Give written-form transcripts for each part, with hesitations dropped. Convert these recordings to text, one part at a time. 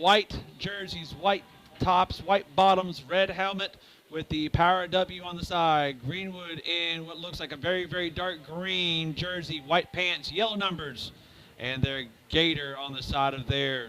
white jerseys, white tops, white bottoms, red helmet with the Power W on the side. Greenwood in what looks like a very, very dark green jersey, white pants, yellow numbers, and their gator on the side of their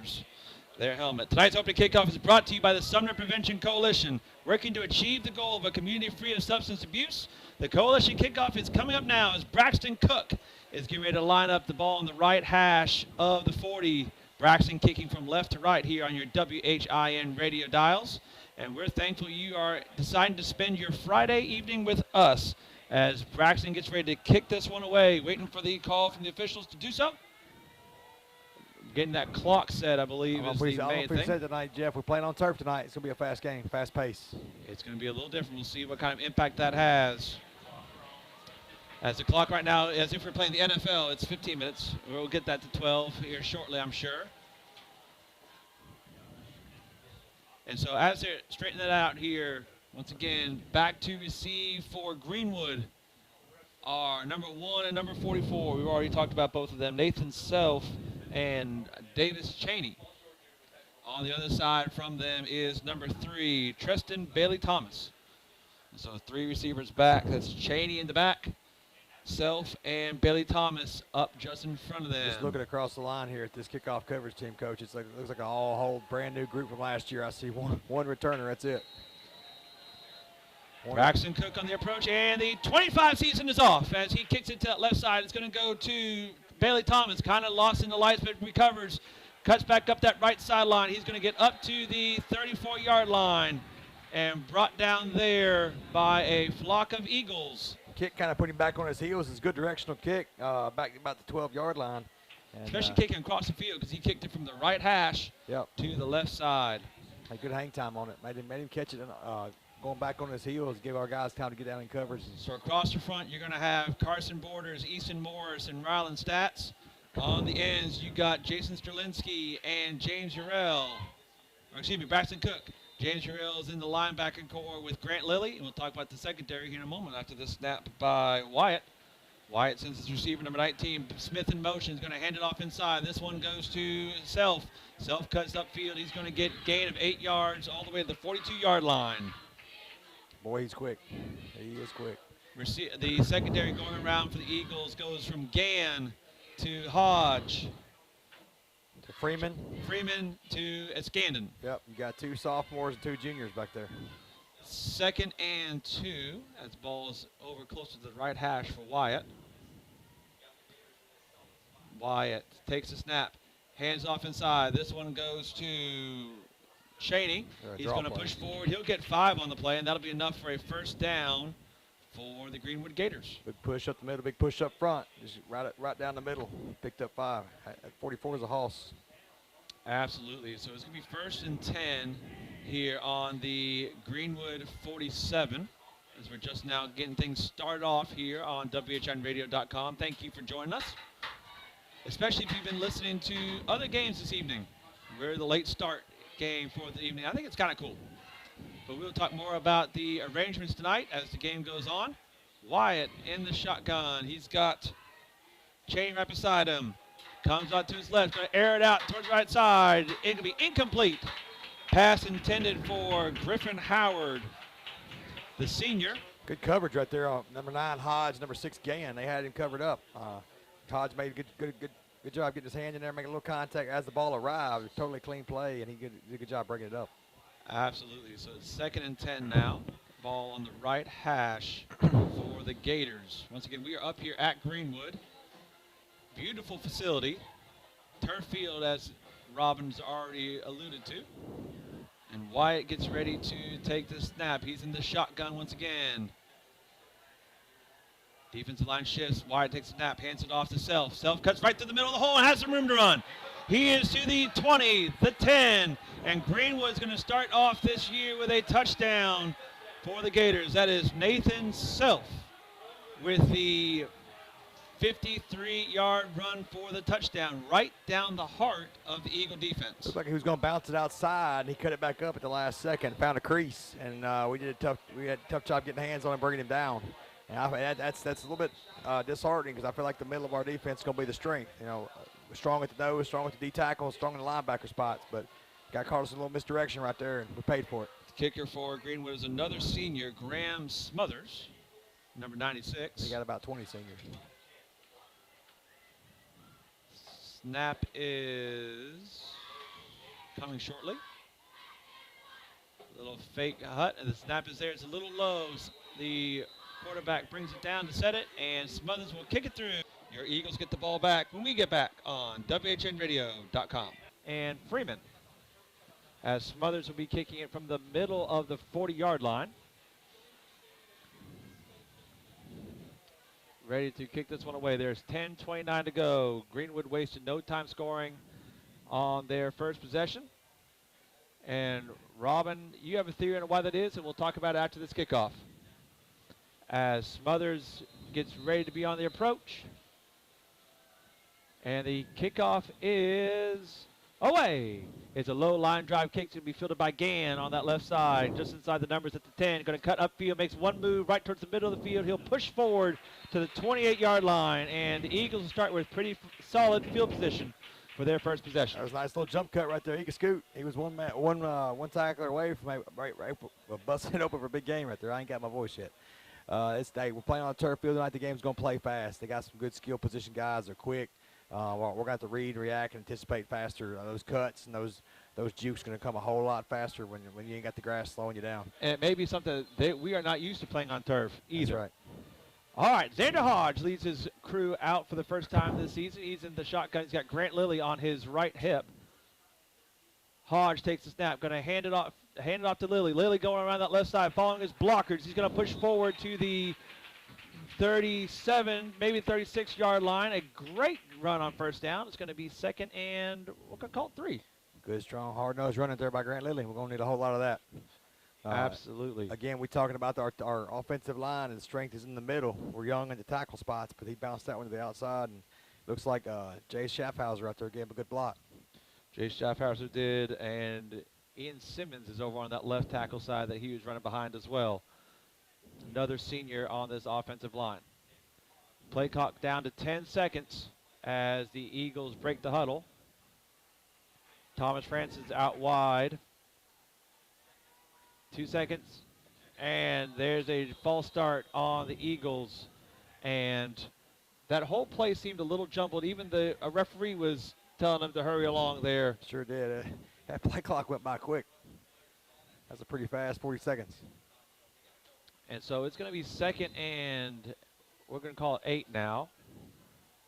helmet. Tonight's opening kickoff is brought to you by the Sumner Prevention Coalition, working to achieve the goal of a community free of substance abuse. The coalition kickoff is coming up now as Braxton Cook is getting ready to line up the ball on the right hash of the 40. Braxton kicking from left to right here on your WHIN radio dials. And we're thankful you are deciding to spend your Friday evening with us as Braxton gets ready to kick this one away, waiting for the call from the officials to do so. Getting that clock set, I believe, is the main thing. Said tonight, Jeff, we're playing on turf tonight. It's going to be a fast game, fast pace. It's going to be a little different. We'll see what kind of impact that has. As the clock right now, as if we're playing the NFL, it's 15 minutes. We'll get that to 12 here shortly, I'm sure. And so as they're straightening that out here, once again, back to receive for Greenwood are number 1 and number 44. We've already talked about both of them, Nathan Self and Davis Cheney. On the other side from them is number 3, Tristan Bailey Thomas. And so 3 receivers back. That's Cheney in the back, Self and Bailey Thomas up just in front of them. Just looking across the line here at this kickoff coverage team, Coach, it looks like a whole brand new group from last year. I see one returner. That's it. Braxton Cook on the approach, and the 25 season is off as he kicks it to that left side. It's going to go to Bailey Thomas, kind of lost in the lights, but recovers, cuts back up that right sideline. He's going to get up to the 34-yard line and brought down there by a flock of Eagles. Kick kind of put him back on his heels. It's a good directional kick back about the 12-yard line. And, especially kicking across the field because he kicked it from the right hash to the left side. Had good hang time on it. Made him catch it and going back on his heels, give our guys time to get down in coverage. So across the front, you're going to have Carson Borders, Easton Morris, and Ryland Stats. On the ends, you got Jason Sterlinski and James Urell. Or excuse me, Braxton Cook. James Urell is in the linebacker core with Grant Lilly, and we'll talk about the secondary here in a moment after this snap by Wyatt. Wyatt sends his receiver, number 19, Smith in motion, is going to hand it off inside. This one goes to Self. Self cuts upfield. He's going to get gain of 8 yards all the way to the 42-yard line. Boy, he's quick. He is quick. The secondary going around for the Eagles goes from Gann to Hodge. To Freeman. Freeman to Skandon. Yep, you got 2 sophomores and 2 juniors back there. 2nd and 2. As ball's over close to the right hash for Wyatt. Wyatt takes a snap. Hands off inside. This one goes to Cheney. He's going to push forward. He'll get 5 on the play, and that'll be enough for a first down for the Greenwood Gators. Big push up the middle, big push up front. Just right down the middle. Picked up 5. At 44 is a hoss. Absolutely. So it's going to be 1st and 10 here on the Greenwood 47 as we're just now getting things started off here on WHINradio.com. Thank you for joining us, especially if you've been listening to other games this evening. We're the late start game for the evening. I think it's kind of cool. But we'll talk more about the arrangements tonight as the game goes on. Wyatt in the shotgun. He's got Cheney right beside him. Comes out to his left, going to air it out towards the right side. It'll be incomplete. Pass intended for Griffin Howard, the senior. Good coverage right there. Number 9 Hodge, number 6 Gann. They had him covered up. Hodge made a good job getting his hand in there, making a little contact as the ball arrived. Totally clean play, and he did a good job bringing it up. Absolutely. So it's 2nd and 10 now. Ball on the right hash for the Gators. Once again, we are up here at Greenwood. Beautiful facility. Turf field, as Robin's already alluded to. And Wyatt gets ready to take the snap. He's in the shotgun once again. Defensive line shifts. Wyatt takes a snap, hands it off to Self. Self cuts right through the middle of the hole and has some room to run. He is to the 20, the 10, and Greenwood's going to start off this year with a touchdown for the Gators. That is Nathan Self with the 53-yard run for the touchdown, right down the heart of the Eagle defense. Looked like he was going to bounce it outside, and he cut it back up at the last second, found a crease, and we had a tough job getting hands on him, bringing him down. And that's a little bit disheartening because I feel like the middle of our defense is going to be the strength. You know, strong at the nose, strong at the D tackle, strong in the linebacker spots, but Guy caught us a little misdirection right there, and we paid for it. The kicker for Greenwood is another senior, Graham Smothers, number 96. He got about 20 seniors. Snap is coming shortly. Little fake hut, and the snap is there. It's a little low. The quarterback brings it down to set it, and Smothers will kick it through. Your Eagles get the ball back when we get back on WHNradio.com. And Freeman, as Smothers will be kicking it from the middle of the 40-yard line. Ready to kick this one away. There's 10:29 to go. Greenwood wasted no time scoring on their first possession. And Robin, you have a theory on why that is, and we'll talk about it after this kickoff. As Smothers gets ready to be on the approach. And the kickoff is away. It's a low line drive kick to be fielded by Gann on that left side, just inside the numbers at the 10. Going to cut upfield, makes one move right towards the middle of the field. He'll push forward to the 28-yard line, and the Eagles will start with pretty solid field position for their first possession. That was a nice little jump cut right there. He could scoot. He was one tackler away from busting it open for a big game right there. I ain't got my voice yet. We're playing on a turf field tonight. The game's going to play fast. They got some good skill position guys. They're quick. We're going to have to read, react, and anticipate faster. Those cuts and those jukes going to come a whole lot faster when you ain't got the grass slowing you down. And it may be something that we are not used to playing on turf either. That's right. All right, Xander Hodge leads his crew out for the first time this season. He's in the shotgun. He's got Grant Lilly on his right hip. Hodge takes the snap, going to hand it off to Lilly. Lilly going around that left side, following his blockers. He's going to push forward to the 37, maybe 36-yard line. A great run on first down. It's going to be second and we're going to call it 3. Good, strong, hard-nosed running there by Grant Lilly. We're going to need a whole lot of that. Absolutely. Again, we're talking about our offensive line, and strength is in the middle. We're young in the tackle spots, but he bounced that one to the outside, and looks like Jay Schaffhauser out there gave him a good block. Jay Schaffhauser did, and Ian Simmons is over on that left tackle side that he was running behind as well. Another senior on this offensive line. Play clock down to 10 seconds as the Eagles break the huddle. Thomas Francis out wide. 2 seconds, and there's a false start on the Eagles, and that whole play seemed a little jumbled. Even a referee was telling them to hurry along there. Sure did. That play clock went by quick. That's a pretty fast 40 seconds. And so it's going to be second, and we're going to call it 8 now.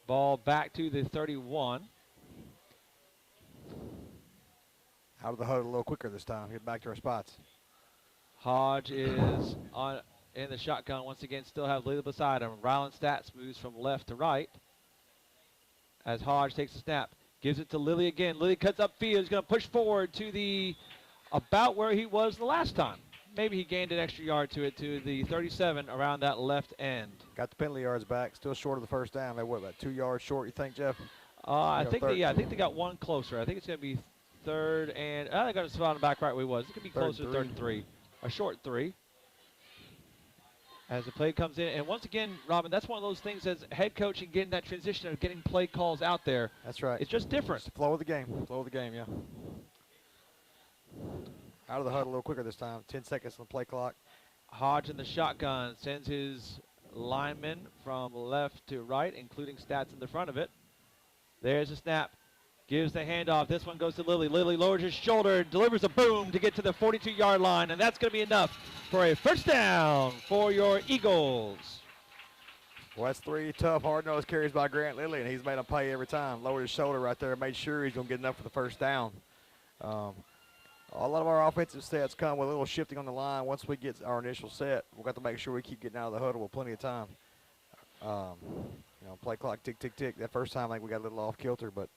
Ball back to the 31. Out of the huddle a little quicker this time. Get back to our spots. Hodge is in the shotgun once again, still have Lilly beside him. Rylan Stats moves from left to right as Hodge takes the snap. Gives it to Lilly again. Lilly cuts upfield. He's going to push forward to about where he was the last time. Maybe he gained an extra yard to the 37 around that left end. Got the penalty yards back. Still short of the first down. They what, about 2 yards short, you think, Jeff? I think they got one closer. I think it's going to be third and they got a spot back right where he was. It could be closer to 3rd and 3. A short 3 as the play comes in. And once again, Robin, that's one of those things as head coach and getting that transition of getting play calls out there. That's right. It's just different. It's the flow of the game. Flow of the game, yeah. Out of the huddle a little quicker this time. 10 seconds on the play clock. Hodge in the shotgun sends his linemen from left to right, including Stats in the front of it. There's a snap. Gives the handoff. This one goes to Lilly. Lilly lowers his shoulder, delivers a boom to get to the 42-yard line, and that's going to be enough for a first down for your Eagles. Well, that's 3 tough, hard-nosed carries by Grant Lilly, and he's made them pay every time. Lowered his shoulder right there, made sure he's going to get enough for the first down. A lot of our offensive sets come with a little shifting on the line. Once we get our initial set, we've got to make sure we keep getting out of the huddle with plenty of time. Play clock tick, tick, tick. That first time, I think we got a little off kilter, but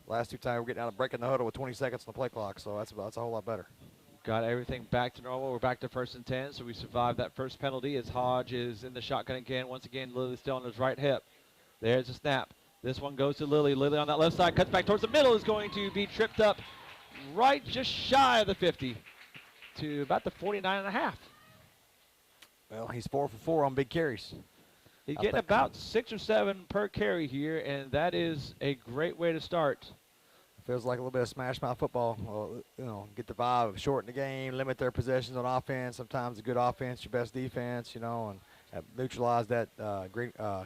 last 2 times we're getting out of breaking the huddle with 20 seconds on the play clock, so that's a whole lot better. Got everything back to normal. We're back to 1st and 10, so we survived that first penalty as Hodge is in the shotgun again. Once again, Lilly still on his right hip. There's a snap. This one goes to Lilly. Lilly on that left side, cuts back towards the middle, is going to be tripped up right just shy of the 50 to about the 49.5. Well, he's 4 for 4 on big carries. He's getting about 6 or 7 per carry here, and that is a great way to start Feels like a little bit of smash mouth football. Get the vibe of shorten the game, limit their possessions on offense. Sometimes a good offense, your best defense, and neutralize that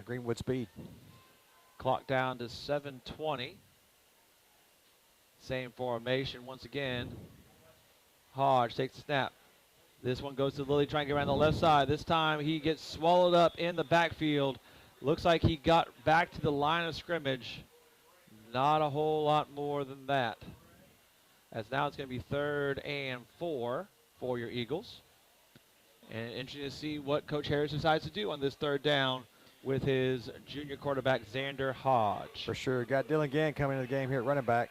Greenwood speed. Clock down to 7:20. Same formation once again. Hodge takes the snap. This one goes to Lilly, trying to get around the left side. This time he gets swallowed up in the backfield. Looks like he got back to the line of scrimmage. Not a whole lot more than that. As now it's going to be 3rd and 4 for your Eagles. And interesting to see what Coach Harris decides to do on this 3rd down with his junior quarterback, Xander Hodge. For sure. Got Dylan Gann coming into the game here at running back.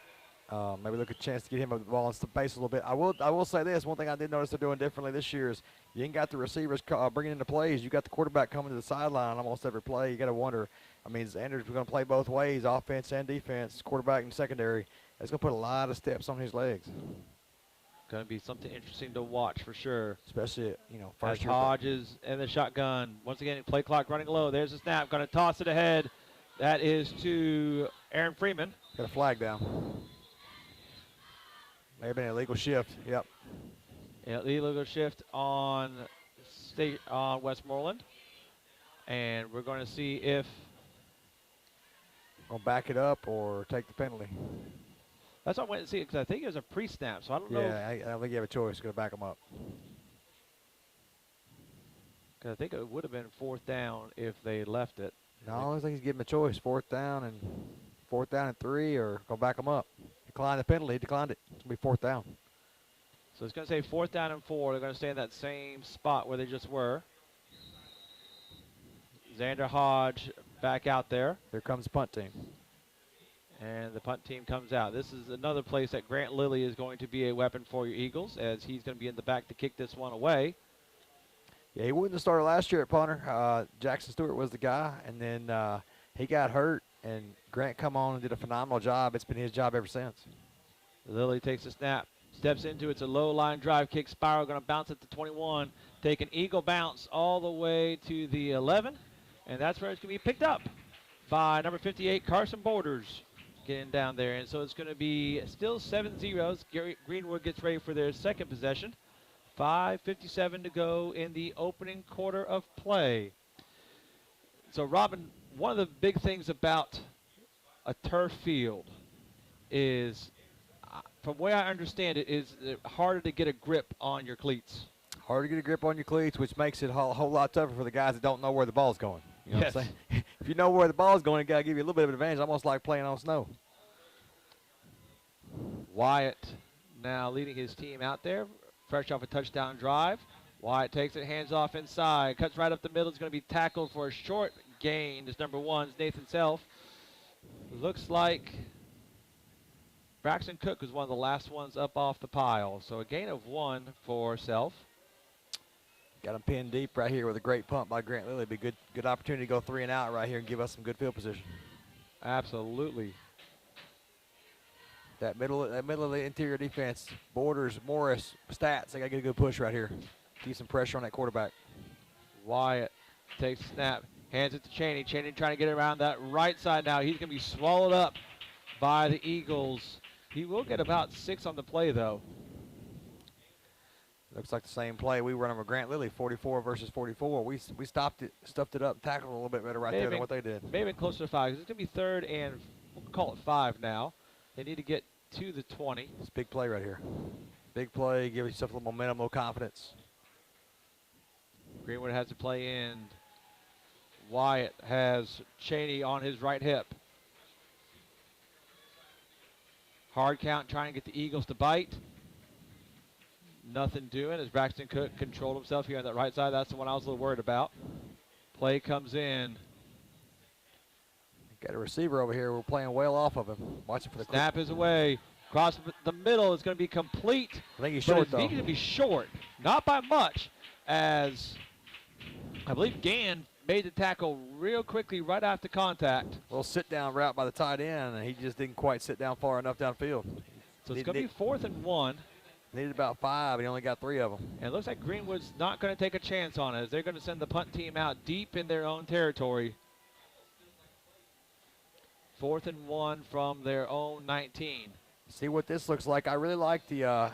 Maybe look at a chance to get him up the ball and the base a little bit. I will say this. One thing I did notice they're doing differently this year is you ain't got the receivers bringing into plays. You got the quarterback coming to the sideline almost every play. You got to wonder. I mean, Xander's going to play both ways, offense and defense, quarterback and secondary. It's going to put a lot of steps on his legs. Going to be something interesting to watch for sure. Especially, first year. Hodge is in the shotgun. Once again, play clock running low. There's the snap. Going to toss it ahead. That is to Aaron Freeman. Got a flag down. May have been an illegal shift. Yep. Yeah, illegal shift on Westmoreland. And we're going to see if Gonna back it up or take the penalty. That's what I went to see, because I think it was a pre-snap, so I don't know. Yeah, I don't think you have a choice. Gonna back them up. Because I think it would have been 4th down if they left it. No, I don't think he's giving a choice. 4th down and 3, or go back them up. Decline the penalty. He declined it. It's gonna be 4th down. So it's going to say 4th down and 4. They're going to stay in that same spot where they just were. Xander Hodge back out there. Here comes the punt team. And the punt team comes out. This is another place that Grant Lilly is going to be a weapon for your Eagles, as he's going to be in the back to kick this one away. Yeah, he wouldn't have started last year at punter. Jackson Stewart was the guy, and then he got hurt, and Grant come on and did a phenomenal job. It's been his job ever since. Lilly takes a snap, steps into it. It's a low line drive kick spiral, going to bounce at the 21, take an Eagle bounce all the way to the 11, and that's where it's going to be picked up by number 58, Carson Borders, getting down there. And so it's going to be still 7-0. Greenwood gets ready for their second possession. 5:57 to go in the opening quarter of play. So, Robin, one of the big things about a turf field is, from the way I understand it, is harder to get a grip on your cleats. Harder to get a grip on your cleats, which makes it a whole lot tougher for the guys that don't know where the ball's going. You know yes. what I'm saying? If you know where the ball's going, it got to give you a little bit of advantage, almost like playing on snow. Wyatt now leading his team out there, fresh off a touchdown drive. Wyatt takes it, hands off inside, cuts right up the middle. It's going to be tackled for a short gain. It's number 1, Nathan Self. Looks like Braxton Cook was one of the last ones up off the pile. So a gain of 1 for Self. Got him pinned deep right here with a great pump by Grant Lilly. Be good opportunity to go 3 and out right here and give us some good field position. Absolutely. That middle of the interior defense, Borders, Morris, Stats, they got to get a good push right here. Keep some pressure on that quarterback. Wyatt takes the snap, hands it to Chaney. Chaney trying to get around that right side now. He's going to be swallowed up by the Eagles. He will get about 6 on the play, though. Looks like the same play we run over Grant Lilly, 44 versus 44. We stopped it, stuffed it up, tackled a little bit better there than what they did. Maybe closer to 5. It's going to be 3rd and, we'll call it 5 now. They need to get to the 20. It's a big play right here. Big play, give yourself a little momentum, a little confidence. Greenwood has to play in. Wyatt has Chaney on his right hip. Hard count, trying to get the Eagles to bite. Nothing doing as Braxton Cook controlled himself here on that right side. That's the one I was a little worried about. Play comes in. Got a receiver over here. We're playing well off of him. Watching for the snap is away. Across the middle is going to be complete. I think he's short, though. He's going to be short. Not by much, as I believe Gann made the tackle real quickly right after contact. A little sit-down route by the tight end, and he just didn't quite sit down far enough downfield. So it's going to be 4th and 1. Needed about 5. He only got 3 of them. And it looks like Greenwood's not going to take a chance on it, as they're going to send the punt team out deep in their own territory. 4th and 1 from their own 19. See what this looks like. I really like the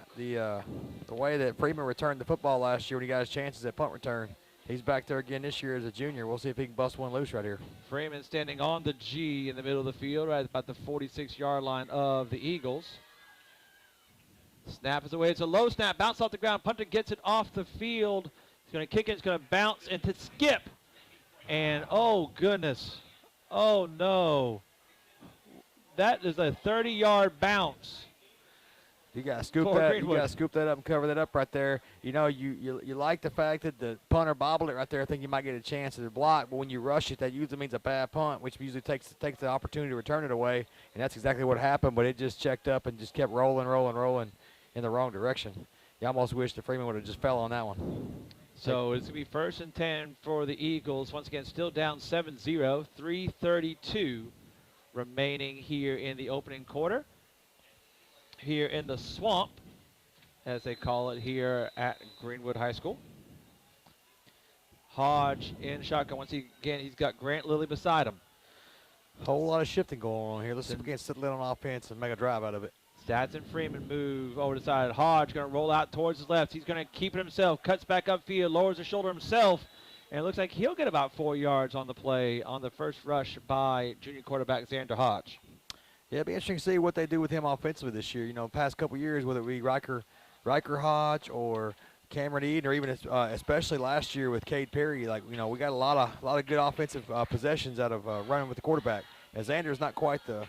way that Freeman returned the football last year when he got his chances at punt return. He's back there again this year as a junior. We'll see if he can bust one loose right here. Freeman standing on the G in the middle of the field, right about the 46-yard line of the Eagles. Snap is away. It's a low snap. Bounce off the ground. Punter gets it off the field. He's going to kick it. It's going to bounce and to skip. And, oh, goodness. Oh, no. That is a 30-yard bounce. You gotta scoop that. You gotta scoop that up and cover that up right there. You know, you like the fact that the punter bobbled it right there. I think you might get a chance at the block, but when you rush it, that usually means a bad punt, which usually takes the opportunity to return it away. And that's exactly what happened. But it just checked up and just kept rolling in the wrong direction. You almost wish the Freeman would have just fell on that one. So it's going to be 1st and 10 for the Eagles. Once again, still down 7-0, 3:32 remaining here in the opening quarter. Here in the swamp, as they call it here at Greenwood High School. Hodge in shotgun. Once again, he's got Grant Lilly beside him. Whole lot of shifting going on here. Let's see if we can settle in on offense and make a drive out of it. Stats and Freeman move over the side. Hodge going to roll out towards his left. He's going to keep it himself. Cuts back upfield, lowers the shoulder himself. And it looks like he'll get about 4 yards on the play on the first rush by junior quarterback Xander Hodge. Yeah, it'll be interesting to see what they do with him offensively this year. You know, past couple years, whether it be Riker Hodge or Cameron Eden, or even especially last year with Cade Perry, like, you know, we got a lot of good offensive possessions out of running with the quarterback. And Xander's not quite the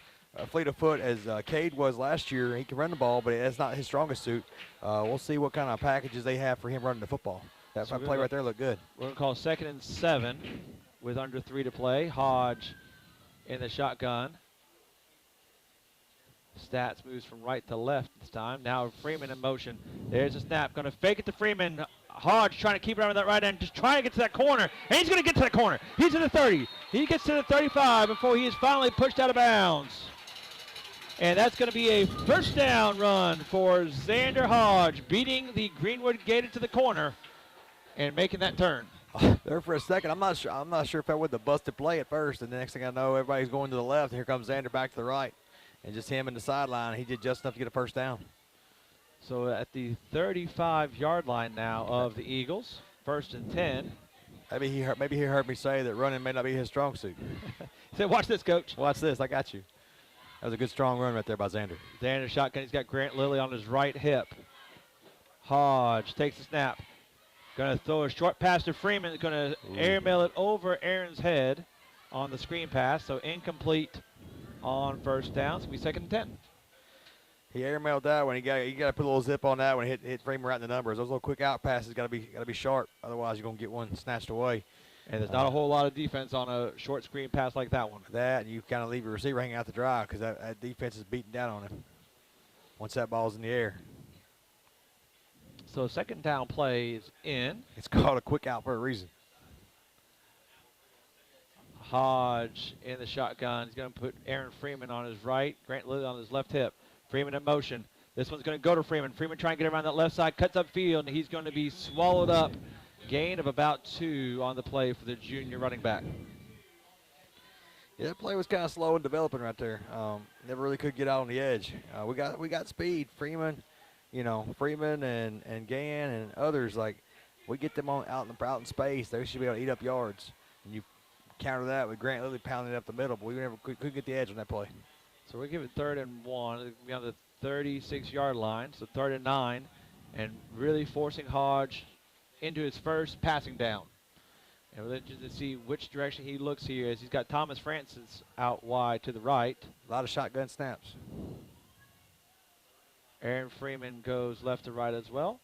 fleet of foot as Cade was last year. He can run the ball, but that's not his strongest suit. We'll see what kind of packages they have for him running the football. That play right there looked good. We're going to call 2nd and 7 with under 3 to play. Hodge in the shotgun. Stats moves from right to left this time. Now Freeman in motion. There's a snap. Going to fake it to Freeman. Hodge trying to keep it around that right end. Just trying to get to that corner. And he's going to get to that corner. He's in the 30. He gets to the 35 before he is finally pushed out of bounds. And that's going to be a first down run for Xander Hodge, beating the Greenwood Gators to the corner and making that turn. There for a second, I'm not sure if that was the busted play at first, and the next thing I know, everybody's going to the left, and here comes Xander back to the right. And just him in the sideline, he did just enough to get a first down. So at the 35-yard line now of the Eagles, 1st and 10. Maybe he heard me say that running may not be his strong suit. He said, watch this, coach. Watch this, I got you. That was a good strong run right there by Xander. Xander shotgun, he's got Grant Lilly on his right hip. Hodge takes the snap. Going to throw a short pass to Freeman. Going to airmail it over Aaron's head on the screen pass, so incomplete on first down. So we 2nd and 10. He airmailed that one. You got to put a little zip on that one. Hit Freeman right in the numbers. Those little quick out passes got to be sharp. Otherwise, you're gonna get one snatched away. And there's not a whole lot of defense on a short screen pass like that one. That, and you kind of leave your receiver hanging out to dry because that defense is beating down on him once that ball's in the air. So 2nd down play is in. It's called a quick out for a reason. Hodge in the shotgun. He's going to put Aaron Freeman on his right, Grant Lilly on his left hip. Freeman in motion. This one's going to go to Freeman. Freeman trying to get around that left side, cuts upfield, and he's going to be swallowed up. Gain of about 2 on the play for the junior running back. Yeah, that play was kind of slow and developing right there. Never really could get out on the edge. We got speed. Freeman, Freeman and Gann and others, like, we get them out in space. They should be able to eat up yards. And you counter that with Grant Lilly pounding it up the middle, but we never could get the edge on that play. So we're giving 3rd and 1. It'll be on the 36-yard line, so 3rd and 9, and really forcing Hodge into his first passing down. And we're interested to see which direction he looks here, as he's got Thomas Francis out wide to the right. A lot of shotgun snaps. Aaron Freeman goes left to right as well.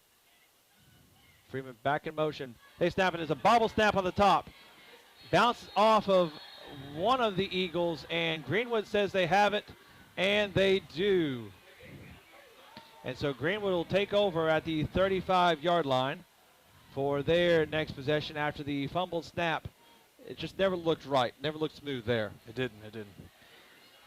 Freeman back in motion. They snap it. There's a bobble snap on the top. Bounces off of one of the Eagles, and Greenwood says they have it, and they do. And so Greenwood will take over at the 35-yard line for their next possession after the fumble snap. It just never looked right, never looked smooth there. It didn't.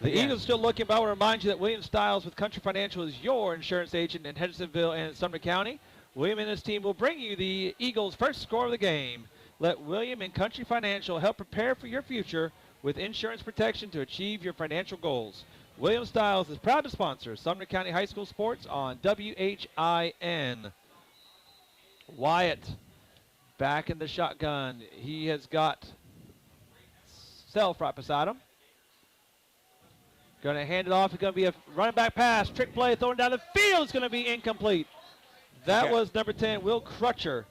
The Eagles still looking, but I want to remind you that William Stiles with Country Financial is your insurance agent in Hendersonville and Sumner County. William and his team will bring you the Eagles' first score of the game. Let William and Country Financial help prepare for your future with insurance protection to achieve your financial goals. William Styles is proud to sponsor Sumner County High School sports on WHIN. Wyatt back in the shotgun. He has got Self right beside him. Going to hand it off. It's going to be a running back pass. Trick play thrown down the field. It's going to be incomplete. That was number 10, Will Crutcher,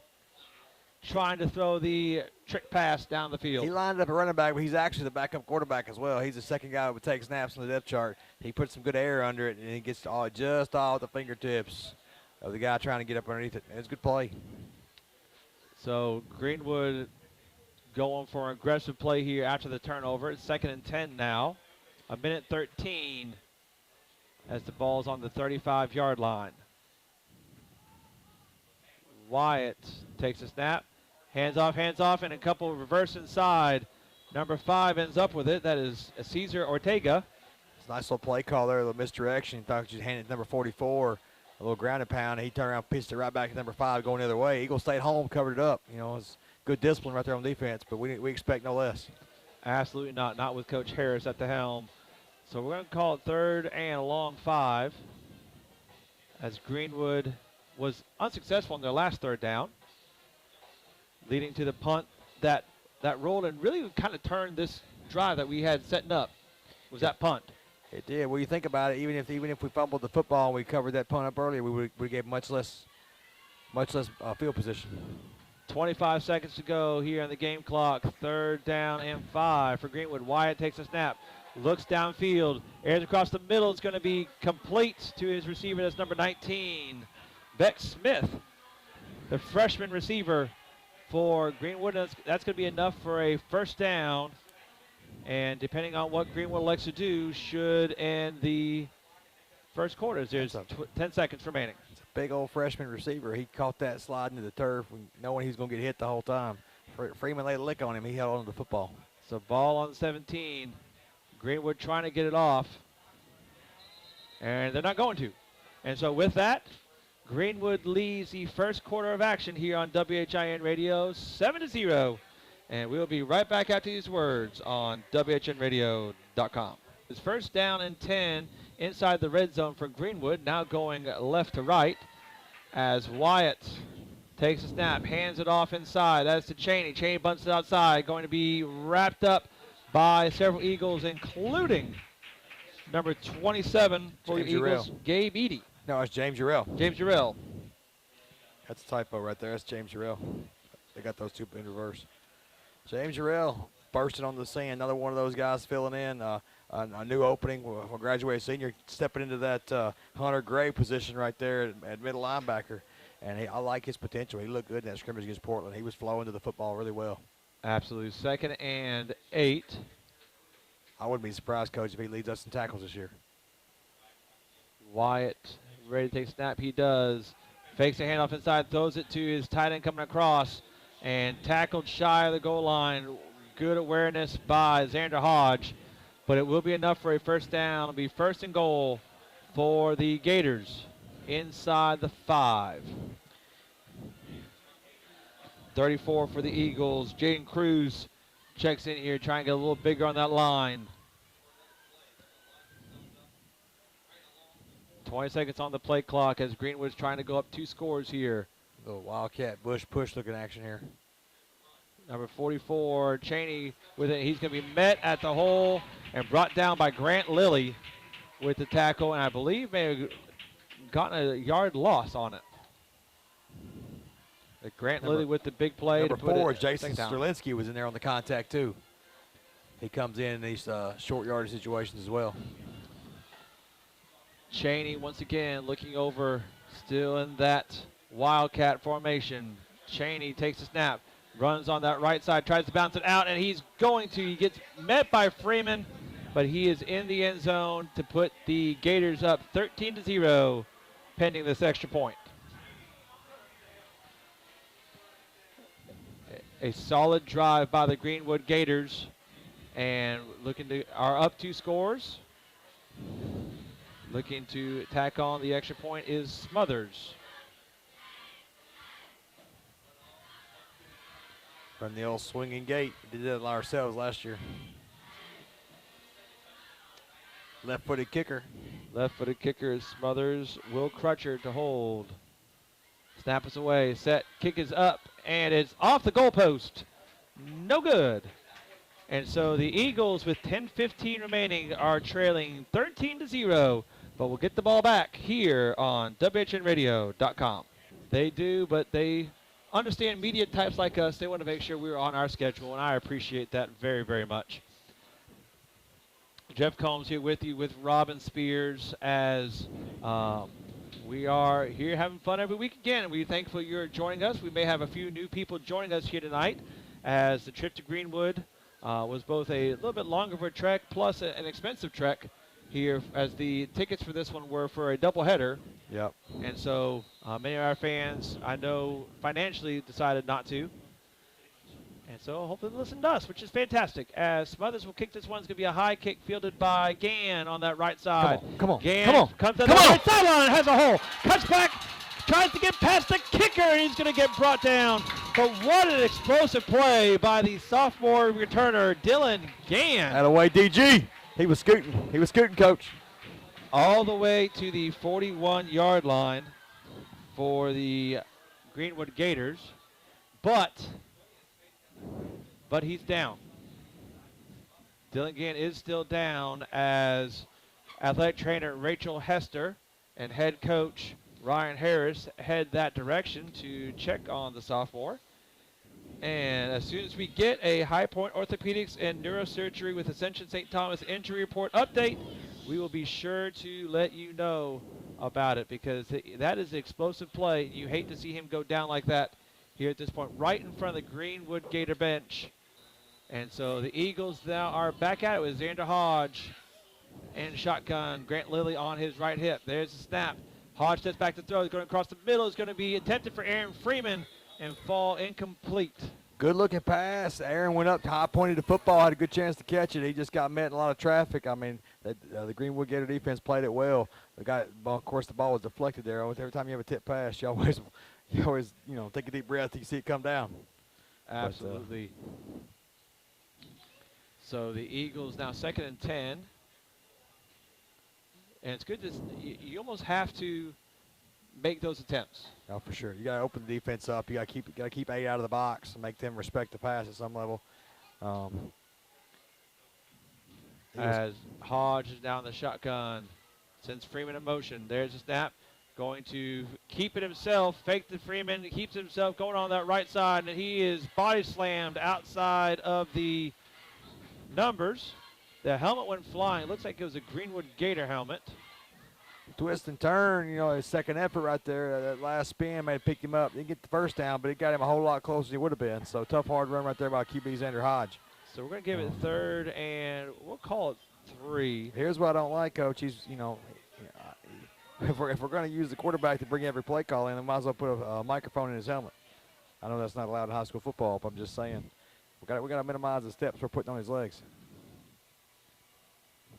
trying to throw the trick pass down the field. He lined up a running back, but he's actually the backup quarterback as well. He's the second guy that would take snaps on the depth chart. He puts some good air under it, and he gets just all the fingertips of the guy trying to get up underneath it. It's a good play. So Greenwood going for an aggressive play here after the turnover. It's 2nd and 10 now. A minute 13 as the ball's on the 35-yard line. Wyatt takes a snap, hands off, and a couple reverse inside. Number 5 ends up with it. That is Cesar Ortega. It's a nice little play call there, a little misdirection. He thought he was handing number 44 a little ground and pound, and he turned around, pitched it right back to number 5 going the other way. Eagles stayed home, covered it up. You know, it's good discipline right there on defense, but we expect no less. Absolutely not. Not with Coach Harris at the helm. So we're going to call it 3rd and a long 5 as Greenwood was unsuccessful in their last 3rd down, leading to the punt that rolled and really kind of turned this drive that we had setting up. Was that punt? It did. Well, you think about it, even if we fumbled the football and we covered that punt up earlier, we gave much less field position. 25 seconds to go here on the game clock. 3rd down and 5 for Greenwood. Wyatt takes a snap, looks downfield, airs across the middle. It's going to be complete to his receiver. That's number 19, Beck Smith, the freshman receiver for Greenwood. That's going to be enough for a 1st down. And depending on what Greenwood likes to do, should end the first quarter. There's 10 seconds remaining. It's a big old freshman receiver. He caught that slide into the turf knowing he was going to get hit the whole time. Freeman laid a lick on him. He held on to the football. So ball on 17. Greenwood trying to get it off. And they're not going to. And so with that, Greenwood leads the first quarter of action here on WHIN Radio 7-0. And we'll be right back after these words on WHNradio.com. It's 1st down and 10 inside the red zone for Greenwood. Now going left to right as Wyatt takes a snap, hands it off inside. That's to Cheney. Cheney bunts it outside. Going to be wrapped up by several Eagles, including number 27 for the Eagles, Gabe Eady. No, it's James Urell. James Urell. That's a typo right there. That's James Urell. They got those two in reverse. James Urell bursting on the scene. Another one of those guys filling in a new opening. A graduated senior stepping into that Hunter Gray position right there at middle linebacker. And I like his potential. He looked good in that scrimmage against Portland. He was flowing to the football really well. Absolutely. 2nd and 8. I wouldn't be surprised, Coach, if he leads us in tackles this year. Wyatt ready to take a snap. He does. Fakes a handoff inside, throws it to his tight end coming across, and tackled shy of the goal line. Good awareness by Xander Hodge, but it will be enough for a 1st down. It'll be 1st and goal for the Gators inside the 5. 34 for the Eagles. Jaden Cruz checks in here, trying to get a little bigger on that line. 20 seconds on the play clock as Greenwood's trying to go up 2 scores here. A little Wildcat Bush push looking action here. Number 44, Cheney with it. He's going to be met at the hole and brought down by Grant Lilly with the tackle, and I believe may have gotten a yard loss on it. Grant Lilly with the big play. Number 4, Jason Strelinsky was in there on the contact too. He comes in these short yardage situations as well. Cheney once again looking over, still in that Wildcat formation. Cheney takes a snap, runs on that right side, tries to bounce it out, and he gets met by Freeman, but he is in the end zone to put the Gators up 13-0, pending this extra point. A solid drive by the Greenwood Gators, and are up 2 scores. Looking to tack on the extra point is Smothers. From the old swinging gate. We did that ourselves last year. Left-footed kicker. Left-footed kicker is Smothers. Will Crutcher to hold. Snap is away. Set. Kick is up. And it's off the goalpost. No good. And so the Eagles, with 10:15 remaining, are trailing 13-0. But we'll get the ball back here on WHINradio.com. They do, but they understand media types like us. They want to make sure we're on our schedule, and I appreciate that very, very much. Jeff Combs here with you with Robin Spears as we are here having fun every week again. We're thankful you're joining us. We may have a few new people joining us here tonight as the trip to Greenwood was both a little bit longer of a trek plus an expensive trek here, as the tickets for this one were for a doubleheader. Yep. And so many of our fans, I know, financially decided not to. And so hopefully they listen to us, which is fantastic. As Smothers will kick this one. It's going to be a high kick fielded by Gann on that right side. Come on. Gann comes to the right sideline, has a hole, cuts back, tries to get past the kicker, and he's going to get brought down. But what an explosive play by the sophomore returner, Dylan Gann. Out of the way, DG. He was scooting, Coach. All the way to the 41-yard line for the Greenwood Gators. But he's down. Dylan Gann is still down as athletic trainer Rachel Hester and head coach Ryan Harris head that direction to check on the sophomore. And as soon as we get a High Point Orthopedics and Neurosurgery with Ascension St. Thomas injury report update, we will be sure to let you know about it, because that is an explosive play. You hate to see him go down like that here at this point, right in front of the Greenwood Gator bench. And so the Eagles now are back at it with Xander Hodge and shotgun. Grant Lilly on his right hip. There's the snap. Hodge steps back to throw. He's going across the middle. It's going to be attempted for Aaron Freeman and fall incomplete. Good looking pass. Aaron went up, high pointed the football, had a good chance to catch it. He just got met in a lot of traffic. I mean, the Greenwood Gator defense played it well. Of course, the ball was deflected there. Every time you have a tip pass, you always take a deep breath till you see it come down. Absolutely. So the Eagles now 2nd and 10. And it's good to you almost have to make those attempts. Oh, for sure. You got to open the defense up. You got to keep 8 out of the box and make them respect the pass at some level. As Hodge is down the shotgun, sends Freeman in motion. There's a snap. Going to keep it himself. Fake the Freeman. Keeps himself going on that right side, and he is body slammed outside of the numbers. The helmet went flying. Looks like it was a Greenwood Gator helmet. Twist and turn, his second effort right there. That last spin may have picked him up. Didn't get the first down, but it got him a whole lot closer than he would have been. So tough, hard run right there by QB Xander Hodge. So we're going to give it 3rd, and we'll call it 3. Here's what I don't like, Coach. He's, if we're going to use the quarterback to bring every play call in, we might as well put a microphone in his helmet. I know that's not allowed in high school football, but I'm just saying we got to minimize the steps we're putting on his legs.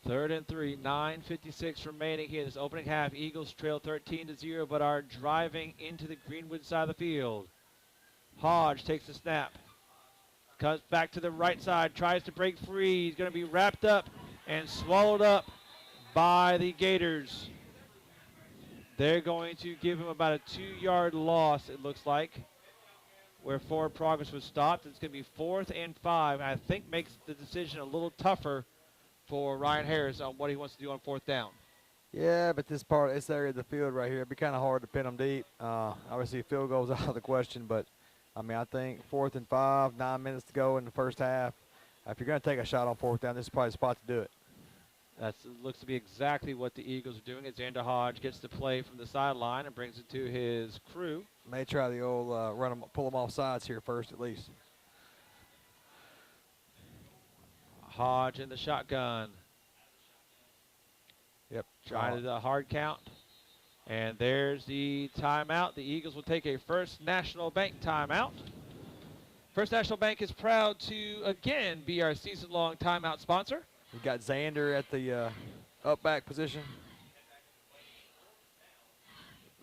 3rd and 3, 9:56 remaining here. This opening half, Eagles trail 13-0, but are driving into the Greenwood side of the field. Hodge takes the snap, comes back to the right side, tries to break free. He's going to be wrapped up and swallowed up by the Gators. They're going to give him about a 2-yard loss, it looks like, where forward progress was stopped. It's going to be 4th and 5. I think makes the decision a little tougher for Ryan Harris on what he wants to do on 4th down. Yeah, but this area of the field right here, it'd be kind of hard to pin them deep. Obviously, field goal's out of the question, but I think 4th and 5, 9 minutes to go in the first half. If you're going to take a shot on 4th down, this is probably the spot to do it. That looks to be exactly what the Eagles are doing. As Xander Hodge gets the play from the sideline and brings it to his crew. May try the old pull them off sides here first at least. Hodge in the shotgun. Yep. Trying to do the hard count. And there's the timeout. The Eagles will take a First National Bank timeout. First National Bank is proud to, again, be our season-long timeout sponsor. We got Xander at the up back position.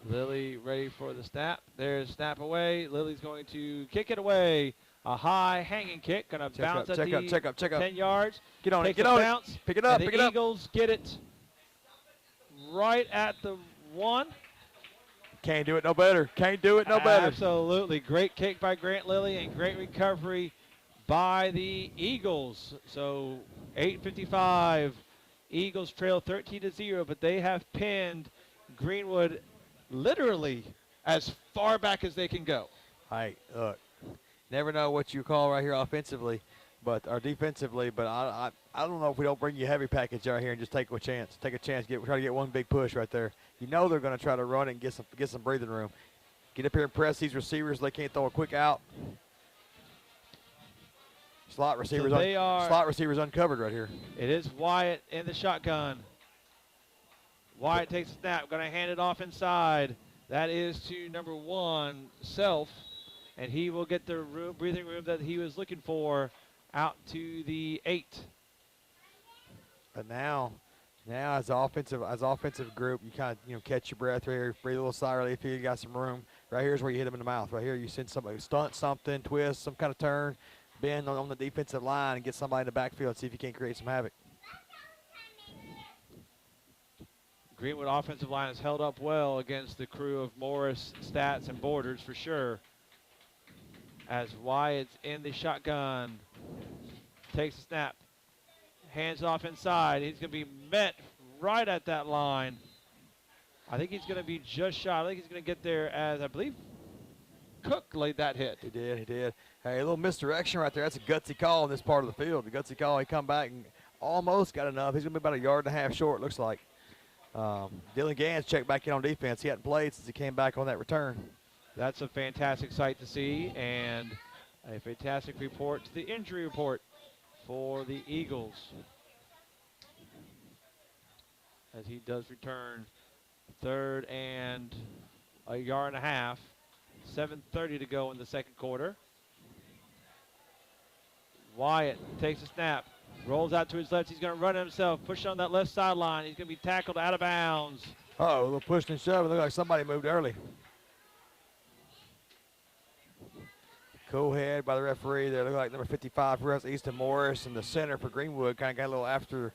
Lilly ready for the snap. There's snap away. Lily's going to kick it away. A high hanging kick. Going to bounce at the 10 yards. Get on it. Bounce, Pick it up. The Eagles get it right at the 1. Can't do it no better. Can't do it no better. Absolutely. Great kick by Grant Lilly and great recovery by the Eagles. So 8:55. Eagles trail 13-0, but they have pinned Greenwood literally as far back as they can go. Hey, look, never know what you call right here offensively, or defensively. But I don't know if we don't bring you a heavy package out here and just take a chance. Take a chance. Try to get one big push right there. You know they're going to try to run it and get some breathing room. Get up here and press these receivers. They can't throw a quick out. Slot receivers uncovered right here. It is Wyatt in the shotgun. Wyatt takes a snap. Going to hand it off inside. That is to number 1, Self. And he will get the breathing room that he was looking for out to the 8. But now as offensive group, you kind of catch your breath right here, breathe a little sigh of relief here. You got some room. Right here's where you hit him in the mouth. Right here you send somebody stunt something, twist, some kind of turn, bend on the defensive line and get somebody in the backfield. See if you can't create some havoc. Greenwood offensive line has held up well against the crew of Morris, Stats, and Borders for sure. As Wyatt's in the shotgun, takes a snap, hands off inside. He's going to be met right at that line. I think he's going to be just shy. I think he's going to get there as, I believe, Cook laid that hit. He did. Hey, a little misdirection right there. That's a gutsy call in this part of the field. The gutsy call, he come back and almost got enough. He's going to be about 1.5 yards short, looks like. Dylan Gans checked back in on defense. He hadn't played since he came back on that return. That's a fantastic sight to see, and a fantastic report to the injury report for the Eagles. As he does return 3rd and 1.5 yards. 7:30 to go in the second quarter. Wyatt takes a snap, rolls out to his left. He's going to run himself, push on that left sideline. He's going to be tackled out of bounds. Uh-oh, a little push and shove. It looked like somebody moved early. Cool head by the referee there. Looked like number 55 for us, Easton Morris, and the center for Greenwood kind of got a little after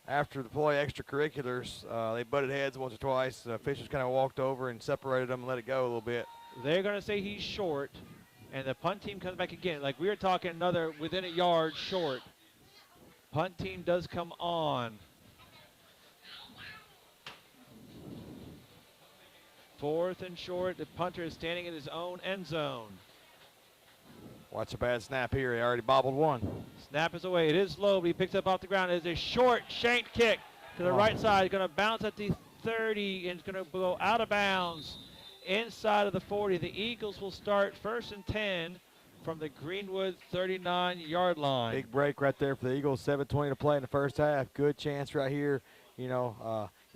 the play extracurriculars. They butted heads once or twice. The officials kind of walked over and separated them and let it go a little bit. They're going to say he's short, and the punt team comes back again. Like we were talking, another within 1 yard short. Punt team does come on. 4th and short. The punter is standing in his own end zone. Watch a bad snap here. He already bobbled one. Snap is away. It is low, but he picks up off the ground. It is a short shanked kick to the right side. It's going to bounce at the 30 and it's going to go out of bounds inside of the 40. The Eagles will start 1st and 10 from the Greenwood 39-yard line. Big break right there for the Eagles. 7:20 to play in the first half. Good chance right here.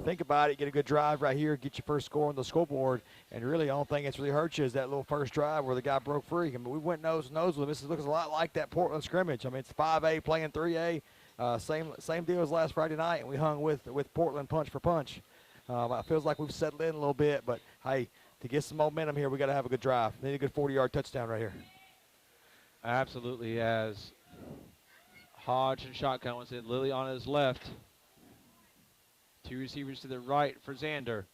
Think about it. Get a good drive right here. Get your first score on the scoreboard. And really, the only thing that's really hurt you is that little first drive where the guy broke free. I mean, we went nose to nose with him. This looks a lot like that Portland scrimmage. I mean, it's 5A playing 3A. Same deal as last Friday night, and we hung with Portland punch for punch. It feels like we've settled in a little bit, but hey, to get some momentum here, we got to have a good drive. Need a good 40-yard touchdown right here. Absolutely, as Hodge and shotgun was in. Lilly on his left. 2 receivers to the right for Xander.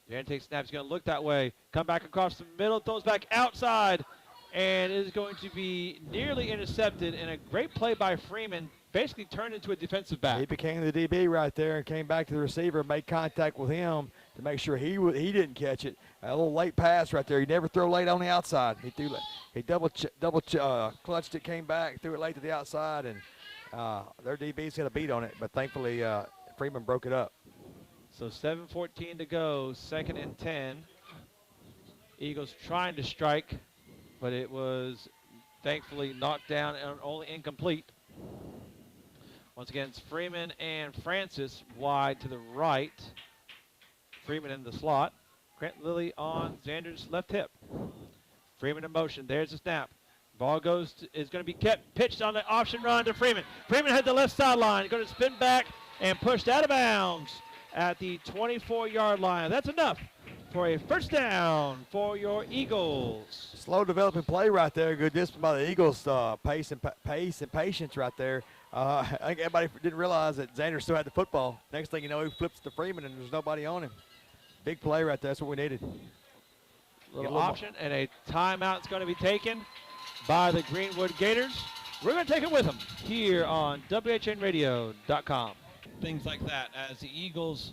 Xander takes snaps. He's going to look that way. Come back across the middle. Throws back outside. And it is going to be nearly intercepted. And a great play by Freeman. Basically turned into a defensive back. He became the DB right there and came back to the receiver, made contact with him to make sure he didn't catch it. A little late pass right there. He never throw late on the outside. He double clutched it, came back, threw it late to the outside, and their DB's got a beat on it. But thankfully, Freeman broke it up. So 7:14 to go, 2nd and 10. Eagles trying to strike, but it was thankfully knocked down and only incomplete. Once again, it's Freeman and Francis wide to the right. Freeman in the slot. Grant Lilly on Xander's left hip. Freeman in motion. There's the snap. Ball is going to be kept pitched on the option run to Freeman. Freeman had the left sideline. Going to spin back and pushed out of bounds at the 24-yard line. That's enough for a first down for your Eagles. Slow developing play right there. Good discipline by the Eagles. Pace and patience right there. I think everybody didn't realize that Xander still had the football. Next thing you know, he flips to Freeman and there's nobody on him. Big play right there. That's what we needed. Little option and a timeout is going to be taken by the Greenwood Gators. We're going to take it with them here on WHINradio.com. Things like that as the Eagles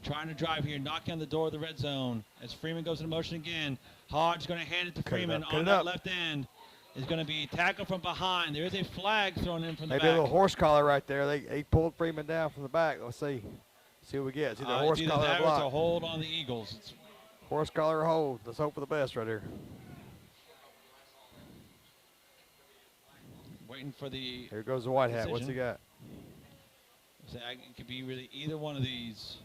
trying to drive here, knocking on the door of the red zone. As Freeman goes into motion again, Hodge going to hand it to Freeman on that left end. Is going to be tackled from behind. There is a flag thrown in from the back. Maybe a little horse collar right there. They pulled Freeman down from the back. Let's see. See what we get. It's either horse collar or block. It's a hold on the Eagles. It's horse collar or hold. Let's hope for the best right here. Waiting for the Here goes the white hat. decision. What's he got? It could be really either one of these.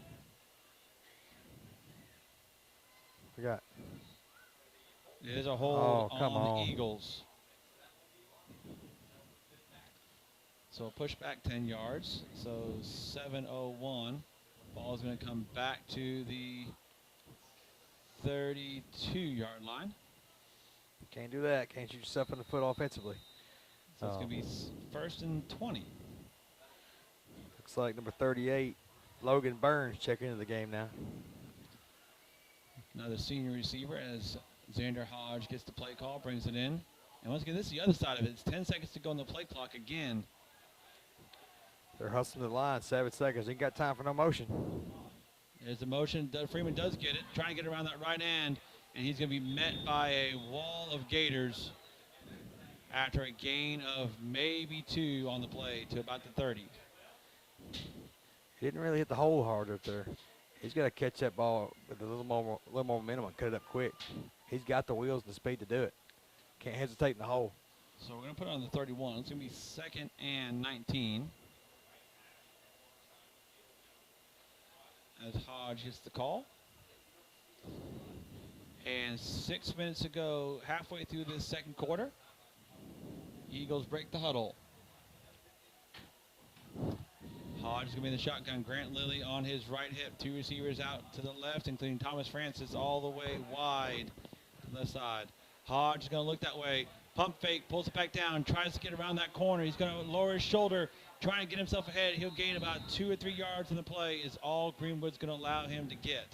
We got. There's a hold on the Eagles. So push back 10 yards. So 7:01. Ball is going to come back to the 32-yard line. Can't do that. Can't shoot yourself in the foot offensively. So it's going to be first and 20. Looks like number 38, Logan Burns, checking into the game now. Another senior receiver as Xander Hodge gets the play call, brings it in. And once again, this is the other side of it. It's 10 seconds to go on the play clock again. They're hustling the line, 7 seconds. Ain't got time for no motion. There's the motion. Freeman does get it, trying to get around that right end, and he's going to be met by a wall of Gators after a gain of maybe 2 on the play to about the 30. He didn't really hit the hole hard up there. He's got to catch that ball with a little more momentum and cut it up quick. He's got the wheels and the speed to do it. Can't hesitate in the hole. So we're going to put it on the 31. It's going to be 2nd and 19. As Hodge gets the call. And 6 minutes to go, halfway through this second quarter. Eagles break the huddle. Hodge is going to be in the shotgun. Grant Lilly on his right hip. 2 receivers out to the left, including Thomas Francis all the way wide to the left side. Hodge is going to look that way. Pump fake, pulls it back down, tries to get around that corner. He's going to lower his shoulder, trying to get himself ahead. He'll gain about 2 or 3 yards in the play is all Greenwood's going to allow him to get.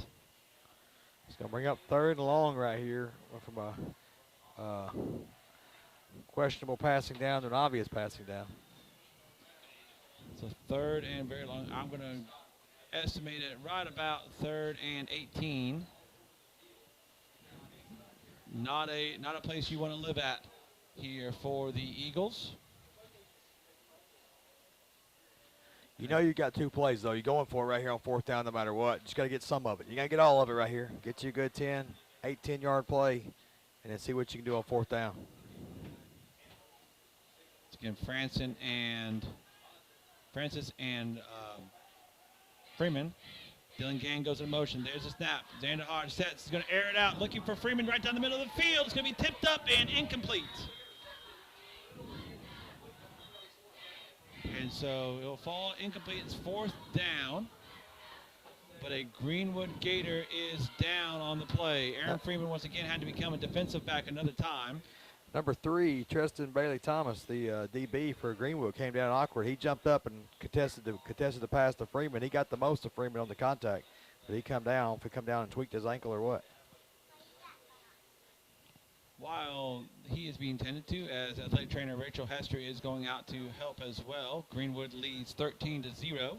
He's going to bring up 3rd and long right here from a questionable passing down to an obvious passing down. So 3rd and very long. I'm going to estimate it right about 3rd and 18. Not a place you want to live at here for the Eagles. You know you got 2 plays, though. You're going for it right here on 4th down no matter what. Just got to get some of it. You got to get all of it right here. Get you a good 10-yard play, and then see what you can do on 4th down. Again, Francis and Freeman. Dylan Gang goes in motion. There's a snap. Xander Hodge sets. He's going to air it out. Looking for Freeman right down the middle of the field. It's going to be tipped up and incomplete. And so it'll fall incomplete. It's 4th down. But a Greenwood Gator is down on the play. Aaron Freeman once again had to become a defensive back another time. Number 3, Tristan Bailey Thomas, the DB for Greenwood, came down awkward. He jumped up and contested the pass to Freeman. He got the most of Freeman on the contact. But he come down. If he come down and tweaked his ankle or what? While he is being tended to, as athletic trainer Rachel Hester is going out to help as well. Greenwood leads 13-0.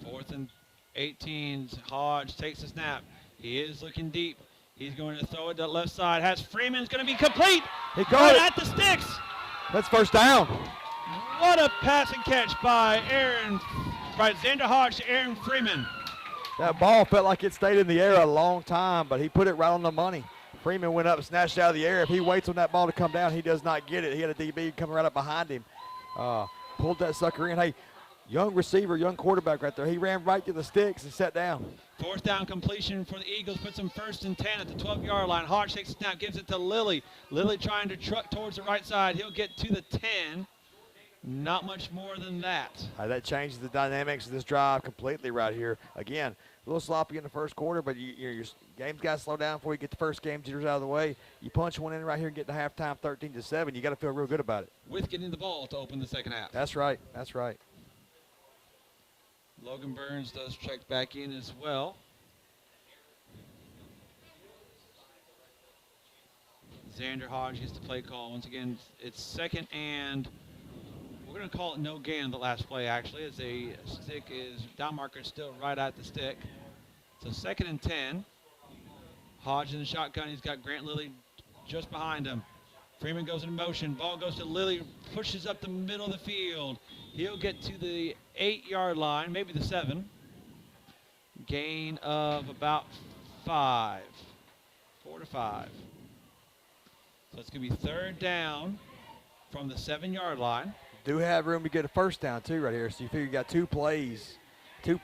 4th and 18. Hodge takes the snap. He is looking deep. He's going to throw it to the left side. Has Freeman's going to be complete. He got it at the sticks. That's 1st down. What a pass and catch by Xander Hodge to Aaron Freeman. That ball felt like it stayed in the air a long time, but he put it right on the money. Freeman went up and snatched it out of the air. If he waits on that ball to come down, he does not get it. He had a DB coming right up behind him. Pulled that sucker in. Hey, young receiver, young quarterback right there. He ran right to the sticks and sat down. 4th down completion for the Eagles. Puts them 1st and 10 at the 12-yard line. Hodge takes a snap, gives it to Lilly. Lilly trying to truck towards the right side. He'll get to the 10. Not much more than that. That changes the dynamics of this drive completely right here. Again, little sloppy in the first quarter, but your game's got to slow down before you get the first game jitters out of the way. You punch one in right here and get to halftime 13-7. You got to feel real good about it. With getting the ball to open the second half. That's right. That's right. Logan Burns does check back in as well. Xander Hodge gets the play call. Once again, it's second and we're going to call it no gain on the last play, actually, as a stick is down marker still right at the stick. So second and 10. Hodge in the shotgun. He's got Grant Lilly just behind him. Freeman goes in motion. Ball goes to Lilly, pushes up the middle of the field. He'll get to the 8-yard line, maybe the 7. Gain of about 5. 4 to 5. So it's going to be third down from the 7-yard line. Do have room to get a first down, too, right here. So you figure you got two plays to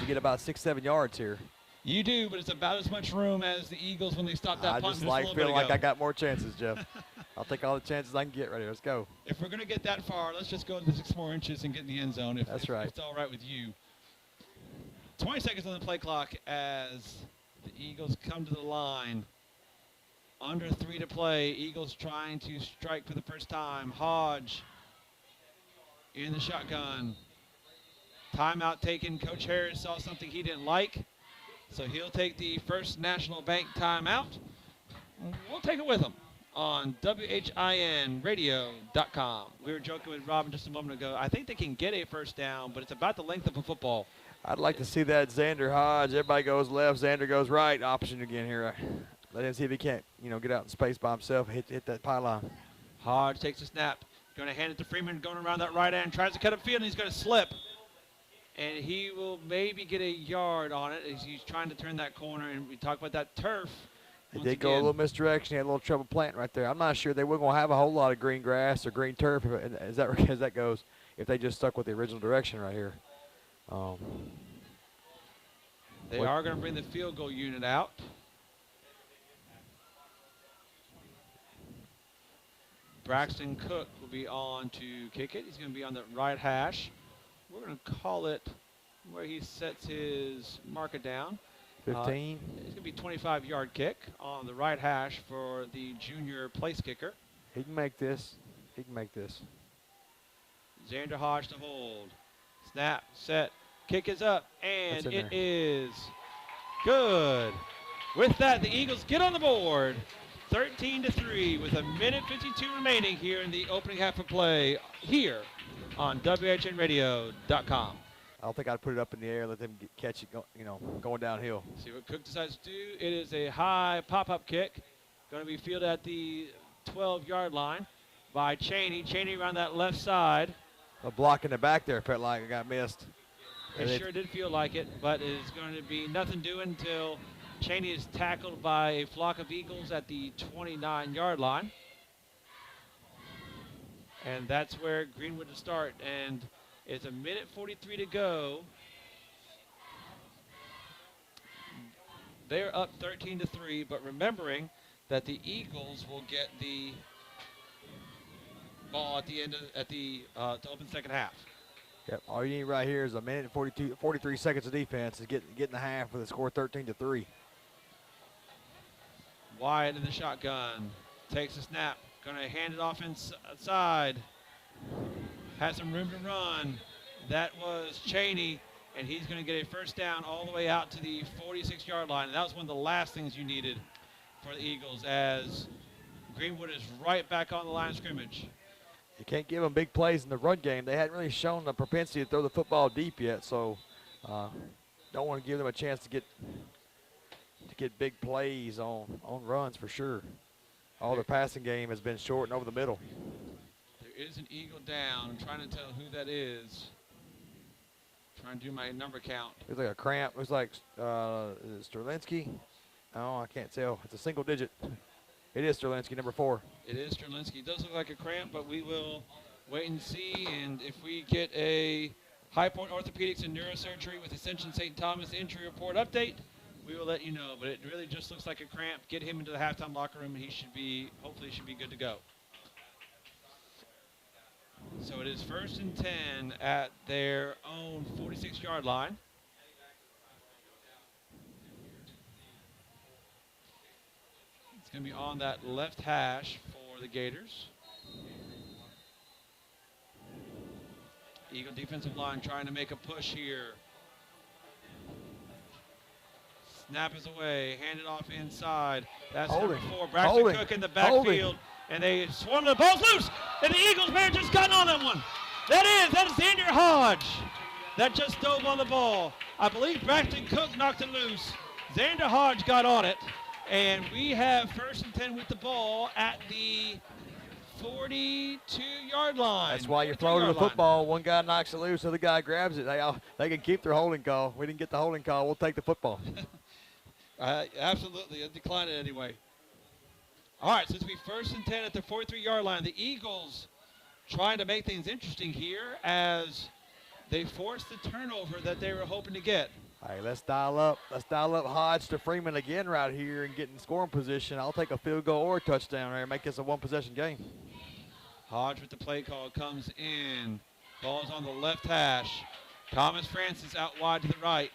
get about 6-7 yards here. You do, but it's about as much room as the Eagles when they stopped that punt. I just like feeling like I got more chances, Jeff. I'll take all the chances I can get right here. Let's go. If we're going to get that far, let's just go to the 6 more inches and get in the end zone. If it's all right with you. 20 seconds on the play clock as the Eagles come to the line. Under 3 to play. Eagles trying to strike for the first time. Hodge in the shotgun. Timeout taken. Coach Harris saw something he didn't like, so he'll take the First National Bank timeout. We'll take it with him on WHINradio.com. We were joking with Robin just a moment ago. I think they can get a first down, but it's about the length of a football. I'd like to see that Xander Hodge. Everybody goes left. Xander goes right. Option again here. Let him see if he can't, get out in space by himself, hit that pylon. Hodge takes a snap. Going to hand it to Freeman, going around that right end. Tries to cut upfield, and he's going to slip. And he will maybe get a yard on it as he's trying to turn that corner. And we talk about that turf. He did go a little misdirection. He had a little trouble planting right there. I'm not sure they were going to have a whole lot of green grass or green turf as that goes if they just stuck with the original direction right here. They are going to bring the field goal unit out. Braxton Cook will be on to kick it. He's going to be on the right hash. We're going to call it where he sets his marker down. 15. It's going to be 25-yard kick on the right hash for the junior place kicker. He can make this. He can make this. Xander Hodge to hold. Snap, set, kick is up, and it is good. With that, the Eagles get on the board. 13-3 with 1:52 remaining here in the opening half of play here on WHINradio.com. I don't think I'd put it up in the air, let them catch it, going downhill. See what Cook decides to do. It is a high pop-up kick. Going to be fielded at the 12-yard line by Cheney. Cheney around that left side. A block in the back there felt like it got missed. It sure did feel like it, but it's going to be nothing doing until Cheney is tackled by a flock of Eagles at the 29-yard line. And that's where Greenwood will start. And it's 1:43 to go. They're up 13-3, but remembering that the Eagles will get the ball at the end to open second half. Yep. All you need right here is 1:43 seconds of defense to get in the half with a score 13-3. Wyatt in the shotgun, takes a snap, going to hand it off inside. Has some room to run. That was Cheney, and he's going to get a first down all the way out to the 46-yard line. And that was one of the last things you needed for the Eagles, as Greenwood is right back on the line of scrimmage. You can't give them big plays in the run game. They hadn't really shown the propensity to throw the football deep yet, so don't want to give them a chance to get big plays on runs for sure. All their passing game has been short and over the middle. There is an Eagle down. I'm trying to tell who that is. Trying to do my number count. It's like a cramp. It was like is it Sterlinski? Oh, I can't tell. It's a single digit. It is Sterlinski, number 4. It is Sterlinski. It does look like a cramp, but we will wait and see. And if we get a High Point Orthopedics and Neurosurgery with Ascension St. Thomas injury report update, we will let you know. But it really just looks like a cramp. Get him into the halftime locker room, and he should be, hopefully, should be good to go. So it is 1st and 10 at their own 46-yard line. going to be on that left hash for the Gators. Eagle defensive line trying to make a push here. Snap is away, hand it off inside. That's number 4, Braxton Cook in the backfield. And they swarm the ball's loose. And the Eagles man just got on that one. That is Xander Hodge. That just dove on the ball. I believe Braxton Cook knocked it loose. Xander Hodge got on it. And we have 1st and 10 with the ball at the 42-yard line. That's why you're throwing the football. One guy knocks it loose, the other guy grabs it. They can keep their holding call. We didn't get the holding call. We'll take the football. Absolutely. I declined it anyway. All right, so it's be 1st and 10 at the 43-yard line. The Eagles trying to make things interesting here as they force the turnover that they were hoping to get. All right, let's dial up Hodge to Freeman again right here and get in scoring position. I'll take a field goal or a touchdown here and make this a one-possession game. Hodge with the play call comes in. Ball's on the left hash. Thomas Francis out wide to the right.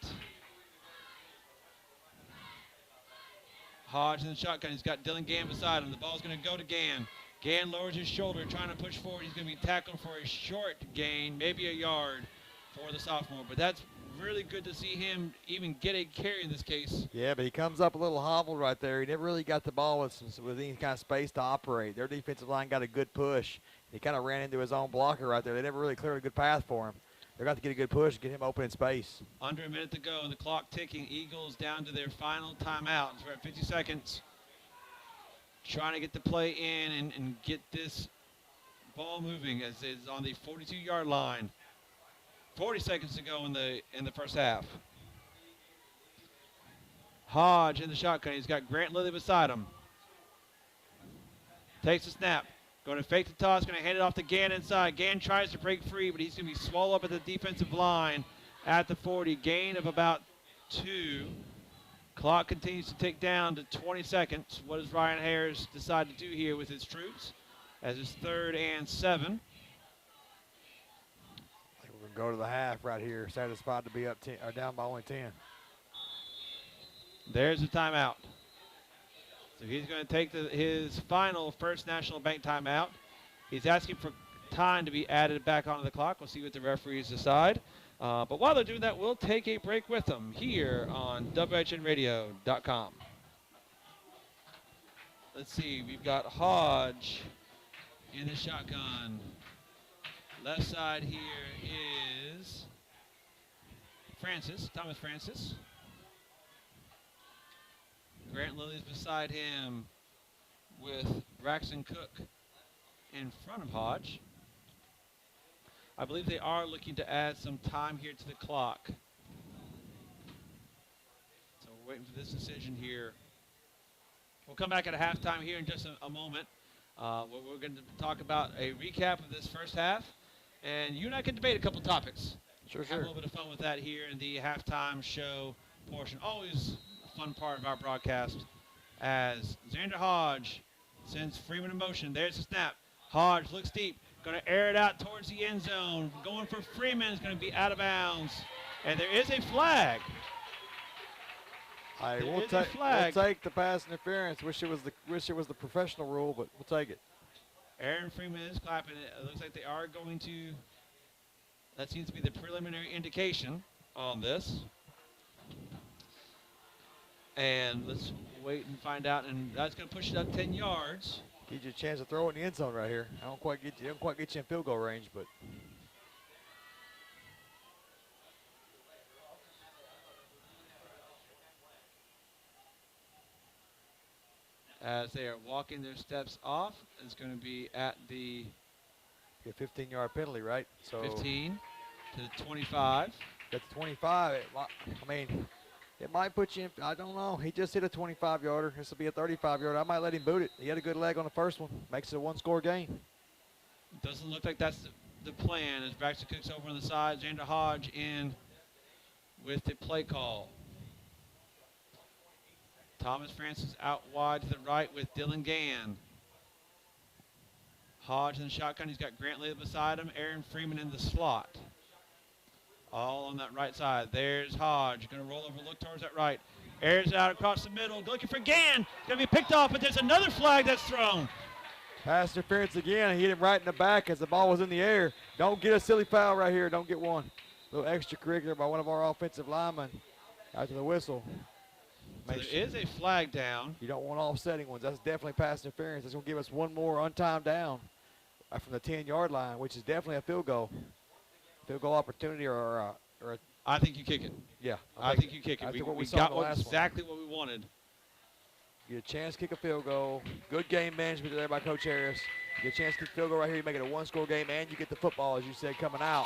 Hodge in the shotgun. He's got Dylan Gann beside him. The ball's going to go to Gann. Gann lowers his shoulder, trying to push forward. He's going to be tackled for a short gain, maybe a yard for the sophomore. But that's really good to see him even get a carry in this case. Yeah, but he comes up a little hobbled right there. He never really got the ball with any kind of space to operate. Their defensive line got a good push. He kind of ran into his own blocker right there. They never really cleared a good path for him. They're going to get a good push, get him open in space. Under a minute to go, and the clock ticking. Eagles down to their final timeout. We're at 50 seconds. Trying to get the play in and get this ball moving as it's on the 42-yard line. 40 seconds to go in the first half. Hodge in the shotgun. He's got Grant Lilly beside him. Takes the snap. Going to fake the toss. Going to hand it off to Gann inside. Gann tries to break free, but he's going to be swallowed up at the defensive line at the 40. Gain of about 2. Clock continues to tick down to 20 seconds. What does Ryan Harris decide to do here with his troops as it's 3rd and 7? I think we're going to go to the half right here. Satisfied to be up 10 or down by only 10. There's the timeout. So he's going to take his final First National Bank timeout. He's asking for time to be added back onto the clock. We'll see what the referees decide. But while they're doing that, we'll take a break with them here on WHINradio.com. Let's see. We've got Hodge in the shotgun. Left side here is Thomas Francis. Grant Lilly's beside him with Braxton Cook in front of Hodge. I believe they are looking to add some time here to the clock. So we're waiting for this decision here. We'll come back at a halftime here in just a moment. We're going to talk about a recap of this first half. And you and I can debate a couple topics. Sure. Have a little bit of fun with that here in the halftime show portion. Always fun part of our broadcast as Xander Hodge sends Freeman in motion. There's the snap. Hodge looks deep, going to air it out towards the end zone. Going for Freeman is going to be out of bounds. And there is a flag. We'll take the pass interference. Wish it was the professional rule, but we'll take it. Aaron Freeman is clapping it. It looks like they are going to. That seems to be the preliminary indication on this. And let's wait and find out. And that's going to push it up 10 yards. Gives you a chance to throw it in the end zone right here. Don't quite get you in field goal range, but. As they are walking their steps off, it's going to be at the 15-yard penalty, right? So 15 to the 25. That's 25. It might put you in. I don't know. He just hit a 25-yarder. This will be a 35-yarder. I might let him boot it. He had a good leg on the first one. Makes it a one-score game. Doesn't look like that's the plan as Braxton Cook's over on the side. Xander Hodge in with the play call. Thomas Francis out wide to the right with Dylan Gann. Hodge in the shotgun. He's got Grant Lilly beside him. Aaron Freeman in the slot. All on that right side. There's Hodge. Going to roll over, look towards that right. Airs it out across the middle. Looking for Gann. Going to be picked off, but there's another flag that's thrown. Pass interference again. He hit him right in the back as the ball was in the air. Don't get a silly foul right here. Don't get one. A little extracurricular by one of our offensive linemen after the whistle. So there is a flag down. You don't want offsetting ones. That's definitely pass interference. That's going to give us one more untimed down from the 10-yard line, which is definitely a field goal. Field goal opportunity or a I think you kick it. yeah. I think you kick it. We got exactly what we wanted. You get a chance to kick a field goal. Good game management there by Coach Harris. You get a chance to kick a field goal right here. You make it a one-score game, and you get the football, as you said, coming out.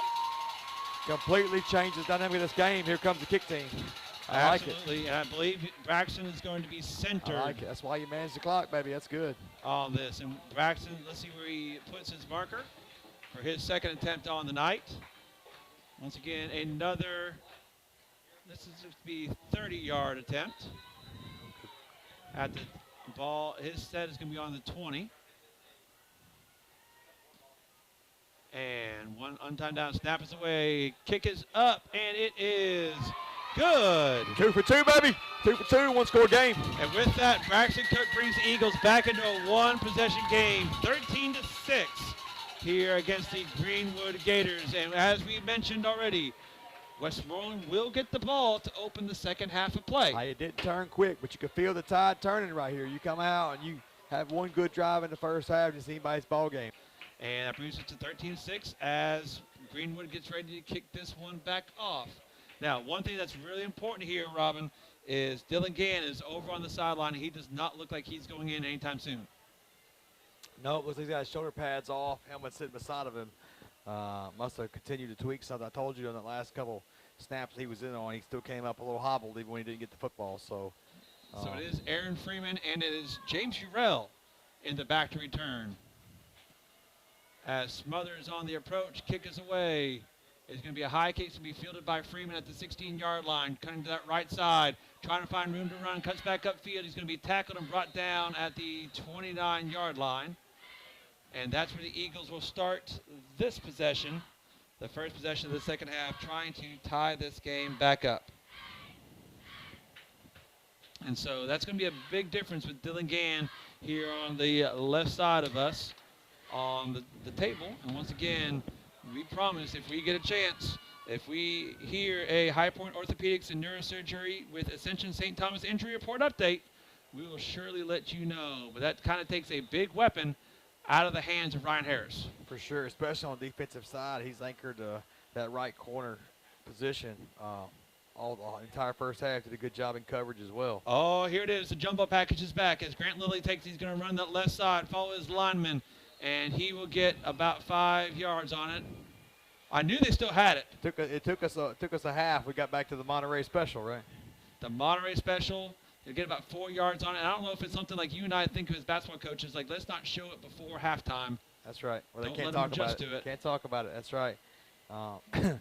Completely changes the dynamic of this game. Here comes the kick team. I like it. Absolutely. I believe Braxton is going to be centered. I like it. That's why you manage the clock, baby. That's good. On this. And Braxton, let's see where he puts his marker for his second attempt on the night. Once again, this is to be 30-yard attempt. At the ball, his set is going to be on the 20. And one untimed down, snap is away, kick is up, and it is good. 2 for 2, baby. 2 for 2, one-score game. And with that, Braxton Cook brings the Eagles back into a one-possession game, 13-6 here against the Greenwood Gators. And as we mentioned already, Westmoreland will get the ball to open the second half of play. It didn't turn quick, but you can feel the tide turning right here. You come out and you have one good drive in the first half, just anybody's ball game. And that brings it to 13-6 as Greenwood gets ready to kick this one back off. Now, one thing that's really important here, Robin, is Dylan Gann is over on the sideline. He does not look like he's going in anytime soon. No, it looks like he's got his shoulder pads off, helmet sitting beside of him. Must have continued to tweak something. I told you on the last couple snaps he was in on, he still came up a little hobbled even when he didn't get the football. So it is Aaron Freeman and it is James Urell in the back to return. As Smothers on the approach, kick is away. It's going to be a high kick. It's going to be fielded by Freeman at the 16-yard line, cutting to that right side, trying to find room to run, cuts back upfield. He's going to be tackled and brought down at the 29-yard line. And that's where the Eagles will start this possession, the first possession of the second half, trying to tie this game back up. And so that's going to be a big difference with Dylan Gann here on the left side of us on the table. And once again, we promise if we get a chance, if we hear a High Point Orthopedics and Neurosurgery with Ascension St. Thomas injury report update, we will surely let you know. But that kind of takes a big weapon out of the hands of Ryan Harris. For sure, especially on the defensive side. He's anchored that right corner position all the entire first half. Did a good job in coverage as well. Oh, here it is. The jumbo package is back as Grant Lilly he's going to run that left side, follow his lineman, and he will get about 5 yards on it. I knew they still had it. It took us a half. We got back to the Monterey special, right? The Monterey special. They'll get about 4 yards on it. I don't know if it's something like you and I think of as basketball coaches, like let's not show it before halftime. That's right. Or they Don't can't let talk them about adjust to it. Can't talk about it. That's right. Depending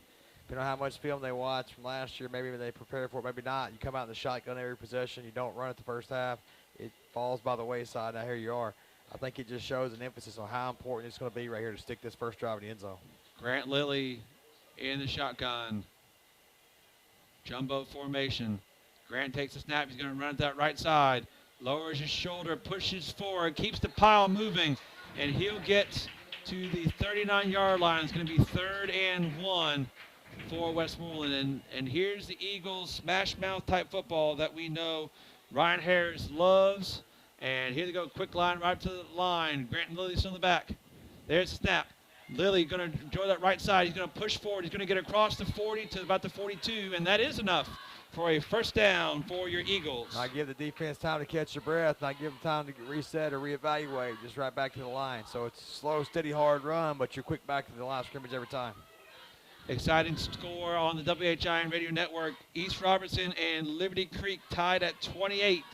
on how much film they watch from last year, maybe they prepare for it, maybe not. You come out in the shotgun every possession. You don't run it the first half. It falls by the wayside. Now here you are. I think it just shows an emphasis on how important it's going to be right here to stick this first drive in the end zone. Grant Lilly in the shotgun. Jumbo formation. Grant takes a snap. He's going to run it that right side. Lowers his shoulder, pushes forward, keeps the pile moving, and he'll get to the 39-yard line. It's going to be 3rd and 1 for Westmoreland. And here's the Eagles smash mouth type football that we know Ryan Harris loves. And here they go, quick line right to the line. Grant and Lilly's on the back. There's the snap. Lilly going to enjoy that right side. He's going to push forward. He's going to get across the 40 to about the 42, and that is enough for a first down for your Eagles. I give the defense time to catch their breath, and I give them time to reset or reevaluate, just right back to the line. So it's a slow, steady, hard run, but you're quick back to the line of scrimmage every time. Exciting score on the WHIN Radio Network. East Robertson and Liberty Creek tied at 28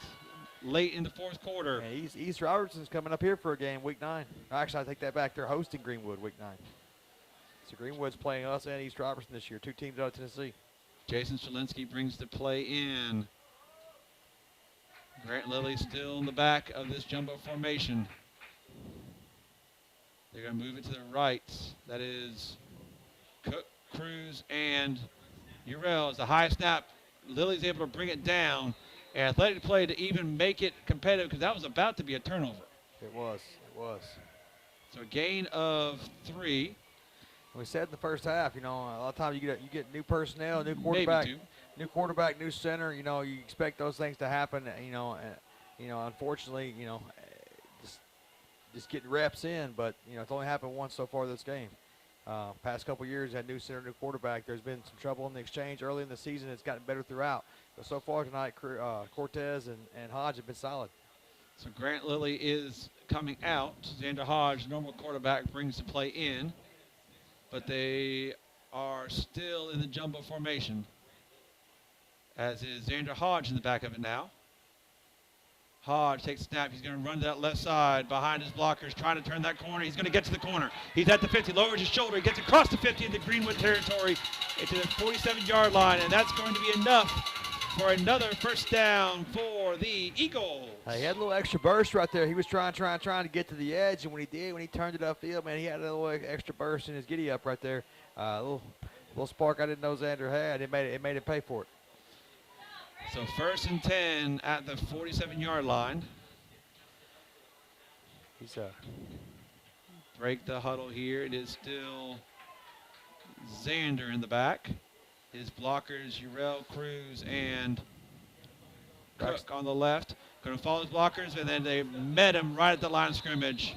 late in the fourth quarter. And East Robertson's coming up here for a game, week 9. Actually, I take that back. They're hosting Greenwood week 9. So Greenwood's playing us and East Robertson this year, 2 teams out of Tennessee. Jason Shalinski brings the play in. Grant Lilly still in the back of this jumbo formation. They're going to move it to the right. That is Cook, Cruz, and Urell. It's a high snap. Lilly's able to bring it down. Athletic play to even make it competitive because that was about to be a turnover. It was. It was. So a gain of 3. We said in the first half, you know, a lot of times you get new personnel, new Maybe quarterback, 2. new center. You know, you expect those things to happen. You know, unfortunately, you know, just getting reps in, but you know, it's only happened once so far this game. Past couple years, had new center, new quarterback. There's been some trouble in the exchange early in the season. It's gotten better throughout. But so far tonight, Cortez and Hodge have been solid. So Grant Lilly is coming out. Xander Hodge, normal quarterback, brings the play in. But they are still in the jumbo formation. As is Xander Hodge in the back of it now. Hodge takes a snap. He's going to run to that left side behind his blockers, trying to turn that corner. He's going to get to the corner. He's at the 50, lowers his shoulder. He gets across the 50 into Greenwood territory into the 47-yard line, and that's going to be enough for another first down for the Eagles. He had a little extra burst right there. He was trying to get to the edge, and when he turned it upfield, man, he had a little extra burst in his giddy up right there. A little spark I didn't know Xander had. It made it pay for it. So 1st and 10 at the 47-yard line. He's break the huddle here. It is still Xander in the back. His blockers, Urel, Cruz, and Cook on the left. Going to follow his blockers, and then they met him right at the line of scrimmage.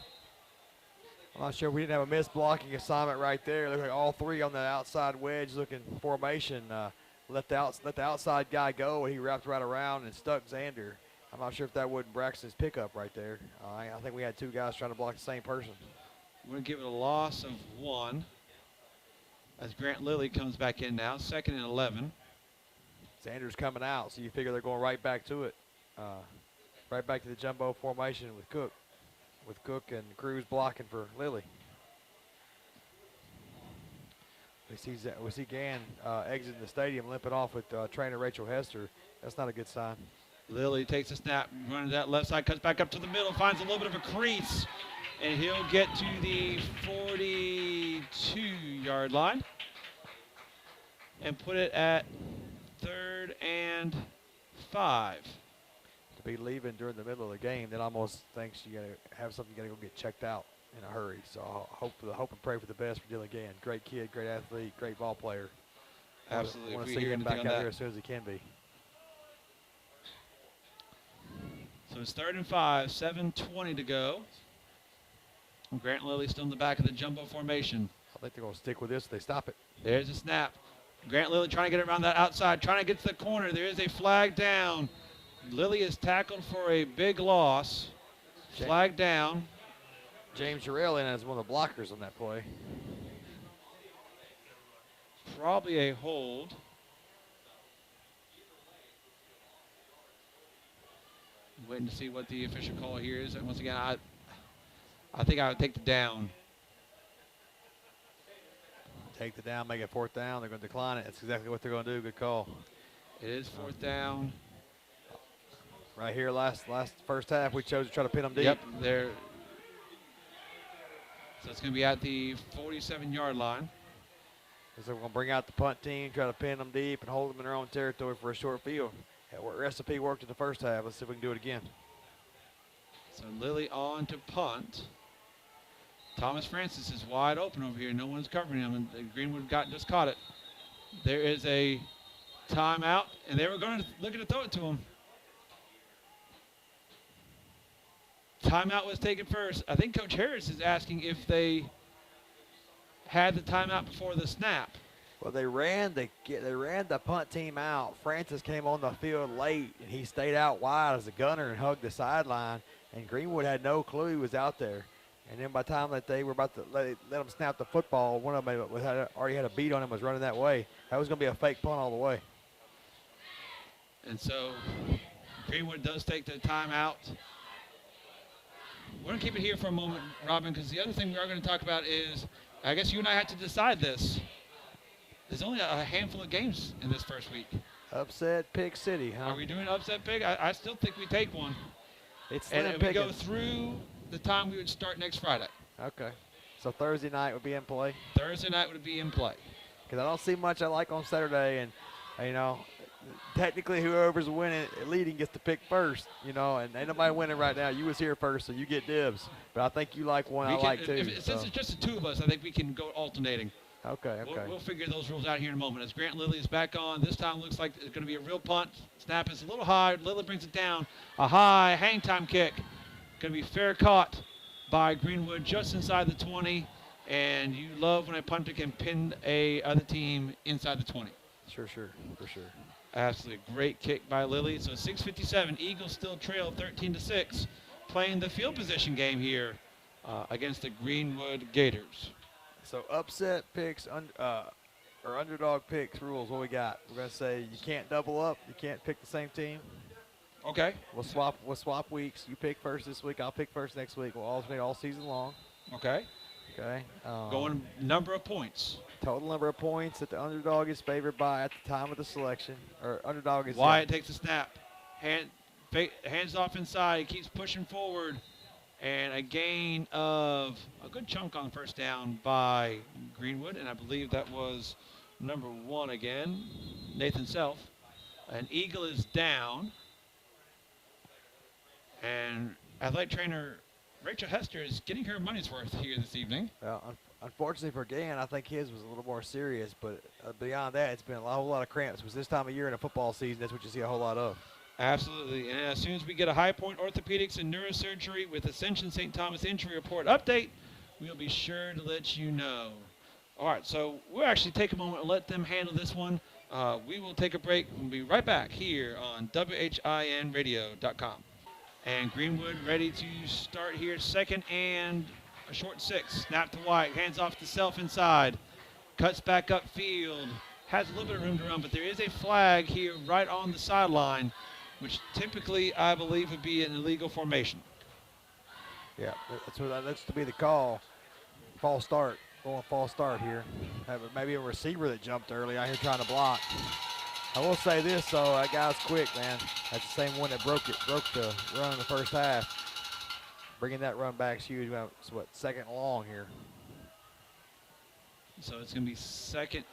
I'm not sure we didn't have a missed blocking assignment right there. It looked like all 3 on the outside wedge looking formation. Let the outside guy go, and he wrapped right around and stuck Xander. I'm not sure if that wasn't Braxton's pickup right there. I think we had 2 guys trying to block the same person. We're going to give it a loss of 1 as Grant Lilly comes back in now, 2nd and 11. Xander's coming out, so you figure they're going right back to it. Right back to the jumbo formation with Cook and Cruz blocking for Lilly. We see Gann exiting the stadium, limping off with trainer Rachel Hester. That's not a good sign. Lilly takes a snap, running that left side, cuts back up to the middle, finds a little bit of a crease, and he'll get to the 42-yard line and put it at 3rd and 5. To be leaving during the middle of the game, that almost thinks you got to have something, you got to go get checked out in a hurry. So I hope and pray for the best for Dylan Gann. Great kid, great athlete, great ball player. Absolutely. Want to see him back out there as soon as he can be. So it's 3rd and 5, 7:20 to go. Grant Lilly still in the back of the jumbo formation. I think they're going to stick with this if they stop it. There's a snap. Grant Lilly trying to get around that outside, trying to get to the corner. There is a flag down. Lilly is tackled for a big loss. Flag down. James Urel in as one of the blockers on that play. Probably a hold. Waiting to see what the official call here is. And once again, I think I would take the down. Take the down, make it 4th down. They're going to decline it. That's exactly what they're going to do. Good call. It is 4th down. Right here, first half, we chose to try to pin them deep. Yep, there. So it's going to be at the 47-yard line. So we're going to bring out the punt team, try to pin them deep and hold them in their own territory for a short field. That recipe worked in the first half. Let's see if we can do it again. So Lilly on to punt. Thomas Francis is wide open over here. No one's covering him, and Greenwood just caught it. There is a timeout, and they were going to look to throw it to him. Timeout was taken first. I think Coach Harris is asking if they had the timeout before the snap. Well, they ran the punt team out. Francis came on the field late, and he stayed out wide as a gunner and hugged the sideline. And Greenwood had no clue he was out there. And then by the time that they were about to let him snap the football, one of them already had a beat on him, was running that way. That was going to be a fake punt all the way. And so Greenwood does take the timeout. We're going to keep it here for a moment, Robin, because the other thing we are going to talk about is, I guess you and I have to decide this. There's only a handful of games in this first week. Upset Pig City, huh? Are we doing upset pig? I still think we take one. It's and we go through the time we would start next Friday. Okay. So Thursday night would be in play? Thursday night would be in play. Because I don't see much I like on Saturday. And, you know, technically whoever's winning, leading gets to pick first, you know, and ain't nobody winning right now. You was here first, so you get dibs. But I think you like one, I like two. Since it's just the two of us, I think we can go alternating. Okay. We'll figure those rules out here in a moment. As Grant Lilly is back on, this time looks like it's going to be a real punt. Snap is a little high. Lilly brings it down. A high hang time kick. Going to be fair caught by Greenwood just inside the 20. And you love when a punter can pin a other team inside the 20. For sure. Absolutely great kick by Lilly. So 6:57. Eagles still trail 13-6, playing the field position game here against the Greenwood Gators. So upset picks or underdog picks rules. What we got? We're gonna say you can't double up. You can't pick the same team. Okay. We'll swap weeks. You pick first this week. I'll pick first next week. We'll alternate all season long. Okay. Okay. Going number of points. Total number of points that the underdog is favored by at the time of the selection. Or underdog is. Wyatt takes the snap. Hands off inside. He keeps pushing forward. And a gain of a good chunk on first down by Greenwood. And I believe that was number 1 again, Nathan Self. An Eagle is down. And athletic trainer Rachel Hester is getting her money's worth here this evening. Well, unfortunately for Gann, I think his was a little more serious. But beyond that, it's been a whole lot of cramps. Because this time of year in a football season, that's what you see a whole lot of. Absolutely. And as soon as we get a High Point Orthopedics and Neurosurgery with Ascension St. Thomas Injury Report update, we'll be sure to let you know. All right, so we'll actually take a moment and let them handle this one. We will take a break. We'll be right back here on WHINradio.com. And Greenwood ready to start here. 2nd and a short 6. Snap to White. Hands off to Self inside. Cuts back upfield. Has a little bit of room to run, but there is a flag here right on the sideline, which typically I believe would be an illegal formation. Yeah, that's what that looks to be the call. False start. Going false start here. Maybe a receiver that jumped early out here trying to block. I will say this, though, that guy's quick, man. That's the same one that broke the run in the first half. Bringing that run back is huge. It's what, 2nd and long here. So it's going to be 2nd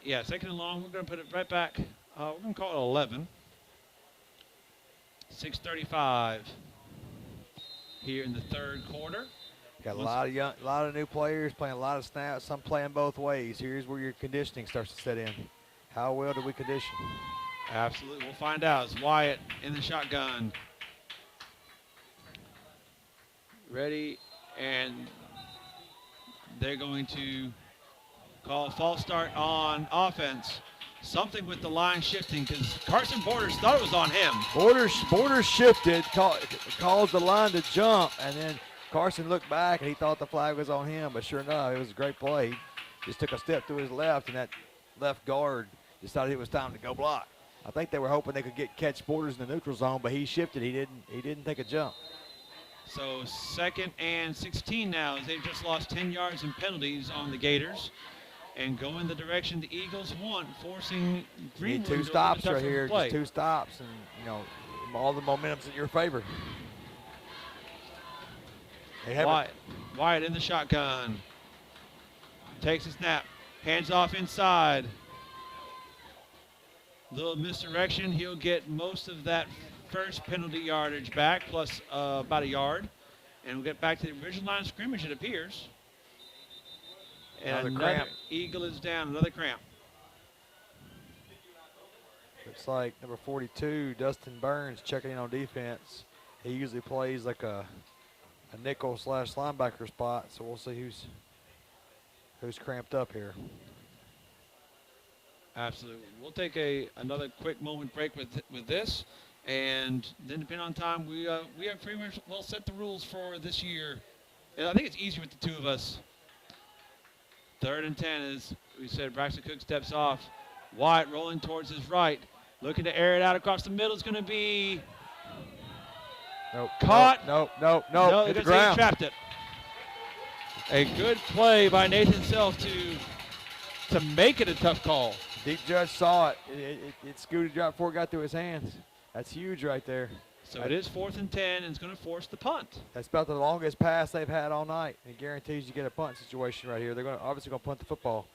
and long. We're going to put it right back. We're going to call it 11. 6:35 here in the 3rd quarter. Got a lot of new players playing a lot of snaps. Some playing both ways. Here's where your conditioning starts to set in. How well do we condition? Absolutely. We'll find out. It's Wyatt in the shotgun. Ready, and they're going to call a false start on offense. Something with the line shifting because Carson Borders thought it was on him. Borders shifted, caused the line to jump, and then Carson looked back and he thought the flag was on him, but sure enough, it was a great play. He just took a step to his left, and that left guard decided it was time to go block. I think they were hoping they could catch Borders in the neutral zone, but he shifted. He didn't take a jump. So 2nd and 16 now as they've just lost 10 yards in penalties on the Gators and go in the direction the Eagles want, forcing Greenwood to 2 stops right here, just 2 stops, and you know all the momentum's in your favor. Wyatt in the shotgun. Takes a snap. Hands off inside. Little misdirection. He'll get most of that first penalty yardage back, plus about a yard. And we'll get back to the original line of scrimmage, it appears. And another cramp. Eagle is down. Another cramp. Looks like number 42, Dustin Burns, checking in on defense. He usually plays like a nickel / linebacker spot, so we'll see who's cramped up here. Absolutely. We'll take another quick moment break with this, and then depending on time, we have pretty much well set the rules for this year. And I think it's easier with the 2 of us. 3rd and 10 as we said, Braxton Cook steps off. Wyatt rolling towards his right, looking to air it out across the middle. It's going to be caught. No, hit the ground. He trapped it. A good play by Nathan Self to make it a tough call. Deep judge saw it. It scooted right before it got through his hands. That's huge right there. So it is 4th and 10, and it's going to force the punt. That's about the longest pass they've had all night. It guarantees you get a punt situation right here. They're obviously going to punt the football.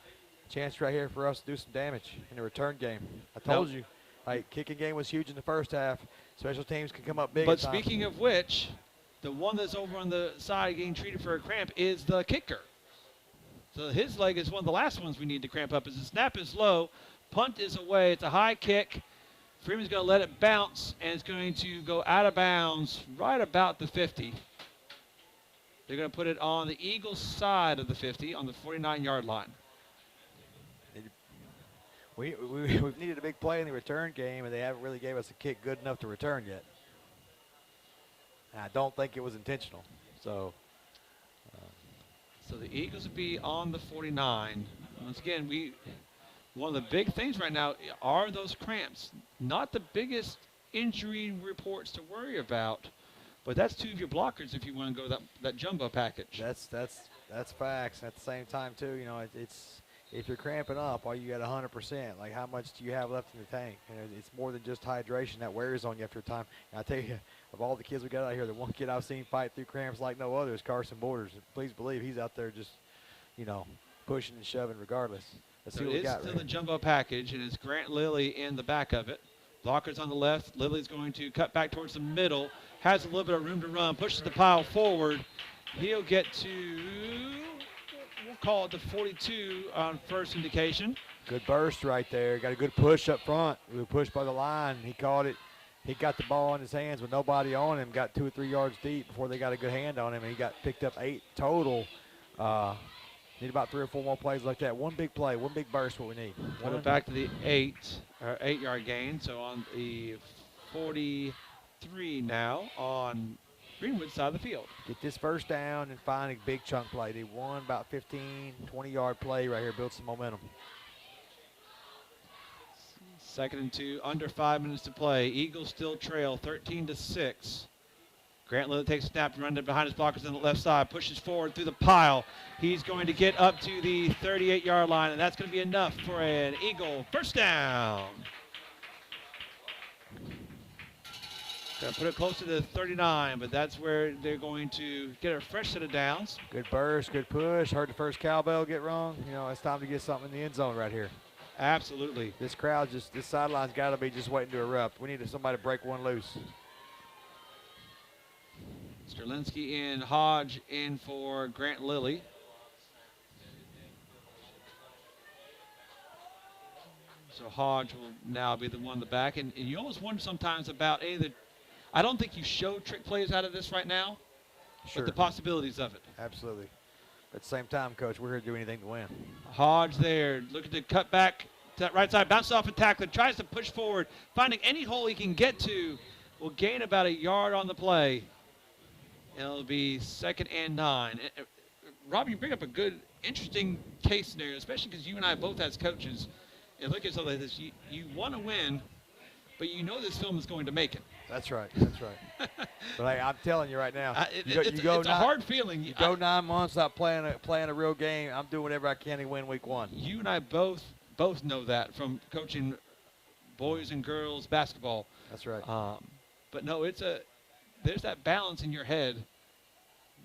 Chance right here for us to do some damage in the return game. I told you, Hey, kicking game was huge in the first half. Special teams can come up big. But speaking of which, the one that's over on the side getting treated for a cramp is the kicker. So his leg is one of the last ones we need to cramp up. As the snap is low, punt is away. It's a high kick. Freeman's going to let it bounce, and it's going to go out of bounds right about the 50. They're going to put it on the Eagles side of the 50 on the 49-yard line. We've needed a big play in the return game, and they haven't really gave us a kick good enough to return yet. And I don't think it was intentional. So the Eagles would be on the 49. Once again, one of the big things right now are those cramps. Not the biggest injury reports to worry about, but that's two of your blockers if you want to go that jumbo package. That's facts. At the same time, too, you know, it's if you're cramping up, are you at 100%? Like, how much do you have left in the tank? You know, it's more than just hydration that wears on you after time. And I tell you, of all the kids we got out here, the one kid I've seen fight through cramps like no other is Carson Borders. Please believe he's out there just, you know, pushing and shoving regardless. Let's see what we got. It's still the jumbo package, and it's Grant Lilly in the back of it. Blockers on the left. Lilly's going to cut back towards the middle. Has a little bit of room to run. Pushes the pile forward. He'll get to, we'll call it the 42 on first indication. Good burst right there. Got a good push up front. We were pushed by the line. He caught it. He got the ball in his hands with nobody on him. Got 2 or 3 yards deep before they got a good hand on him, and he got picked up 8 total. Need about 3 or 4 more plays like that. One big play, one big burst, what we need. Go back to the 8-yard gain. So on the 43 now on Greenwood side of the field. Get this first down and find a big chunk play. They won about 15, 20-yard play right here. Build some momentum. 2nd and 2, under 5 minutes to play. Eagles still trail 13-6. Grant Lilly takes a snap, running behind his blockers on the left side, pushes forward through the pile. He's going to get up to the 38-yard line, and that's going to be enough for an Eagle first down. Going to put it close to the 39, but that's where they're going to get a fresh set of downs. Good burst, good push. Heard the first cowbell get wrong. You know, it's time to get something in the end zone right here. Absolutely. This crowd, this sideline's got to be just waiting to erupt. We need somebody to break one loose. Sterlinski in, Hodge in for Grant Lilly. So Hodge will now be the one in the back. And you almost wonder sometimes about I don't think you show trick plays out of this right now, Sure. but the possibilities of it. Absolutely. At the same time, Coach, we're here to do anything to win. Hodge there, looking to cut back to that right side, bounces off a tackler, tries to push forward, finding any hole he can get to, will gain about a yard on the play. It'll be 2nd and 9. Rob, you bring up a good, interesting case scenario, especially because you and I both as coaches, and look at something like this. You want to win, but you know this film is going to make it. That's right. That's right. But hey, I'm telling you right now, it's a hard feeling. You go 9 months without playing a real game. I'm doing whatever I can to win week 1. You and I both know that from coaching boys and girls basketball. That's right. But no, there's that balance in your head.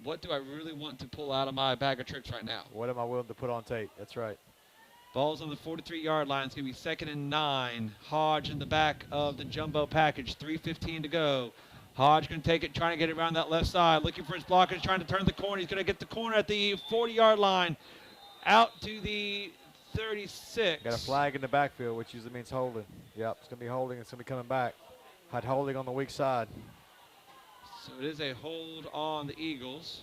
What do I really want to pull out of my bag of tricks right now? What am I willing to put on tape? That's right. Ball's on the 43-yard line. It's going to be 2nd and 9. Hodge in the back of the jumbo package. 3:15 to go. Hodge going to take it, trying to get it around that left side. Looking for his blockers, trying to turn the corner. He's going to get the corner at the 40-yard line. Out to the 36. Got a flag in the backfield, which usually means holding. Yep, it's going to be holding. It's going to be coming back. Had holding on the weak side. So it is a hold on the Eagles.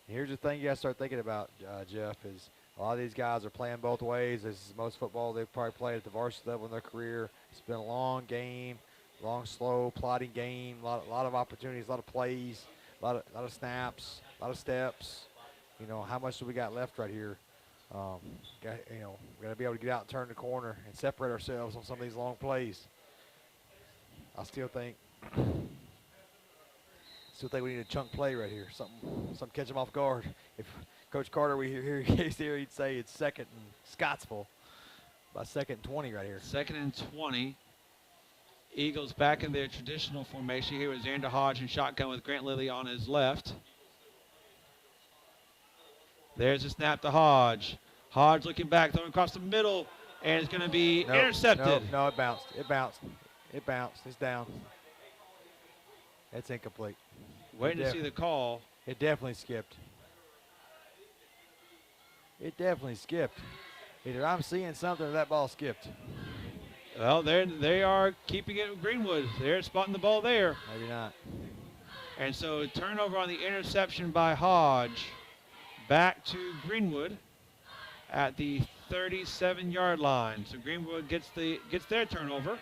Here's the thing you got to start thinking about, Jeff, is a lot of these guys are playing both ways. This is most football they've probably played at the varsity level in their career. It's been a long game, long, slow, plodding game, a lot of opportunities, a lot of plays, a lot of snaps, a lot of steps. You know, how much do we got left right here? We got to be able to get out and turn the corner and separate ourselves on some of these long plays. I still think we need a chunk play right here. Something catch them off guard. If Coach Carter were here, he'd say it's 2nd and Scottsville. About 2nd and 20 right here. 2nd and 20. Eagles back in their traditional formation. Here is Xander Hodge in shotgun with Grant Lilly on his left. There's a snap to Hodge. Hodge looking back, throwing across the middle. And it's going to be Nope, intercepted. No, it bounced. It bounced. It bounced. It's down. It's incomplete. Waiting to see the call. It definitely skipped. It definitely skipped. Either I'm seeing something or that ball skipped. Well, they are keeping it with Greenwood. They're spotting the ball there. Maybe not. And so turnover on the interception by Hodge. Back to Greenwood at the 37-yard line. So Greenwood gets their turnover.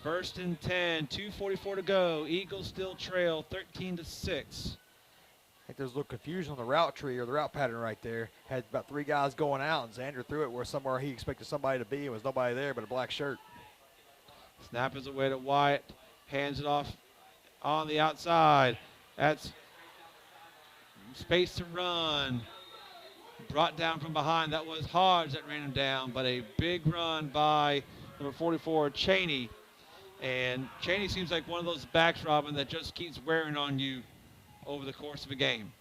1st and 10, 2:44 to go. Eagles still trail 13-6. I think there's a little confusion on the route tree or the route pattern right there. Had about 3 guys going out, and Xander threw it where somewhere he expected somebody to be. There was nobody there but a black shirt. Snap is away to Wyatt. Hands it off on the outside. That's space to run. Brought down from behind. That was Hodge that ran him down, but a big run by number 44, Cheney. And Cheney seems like one of those backs, Robin, that just keeps wearing on you over the course of a game.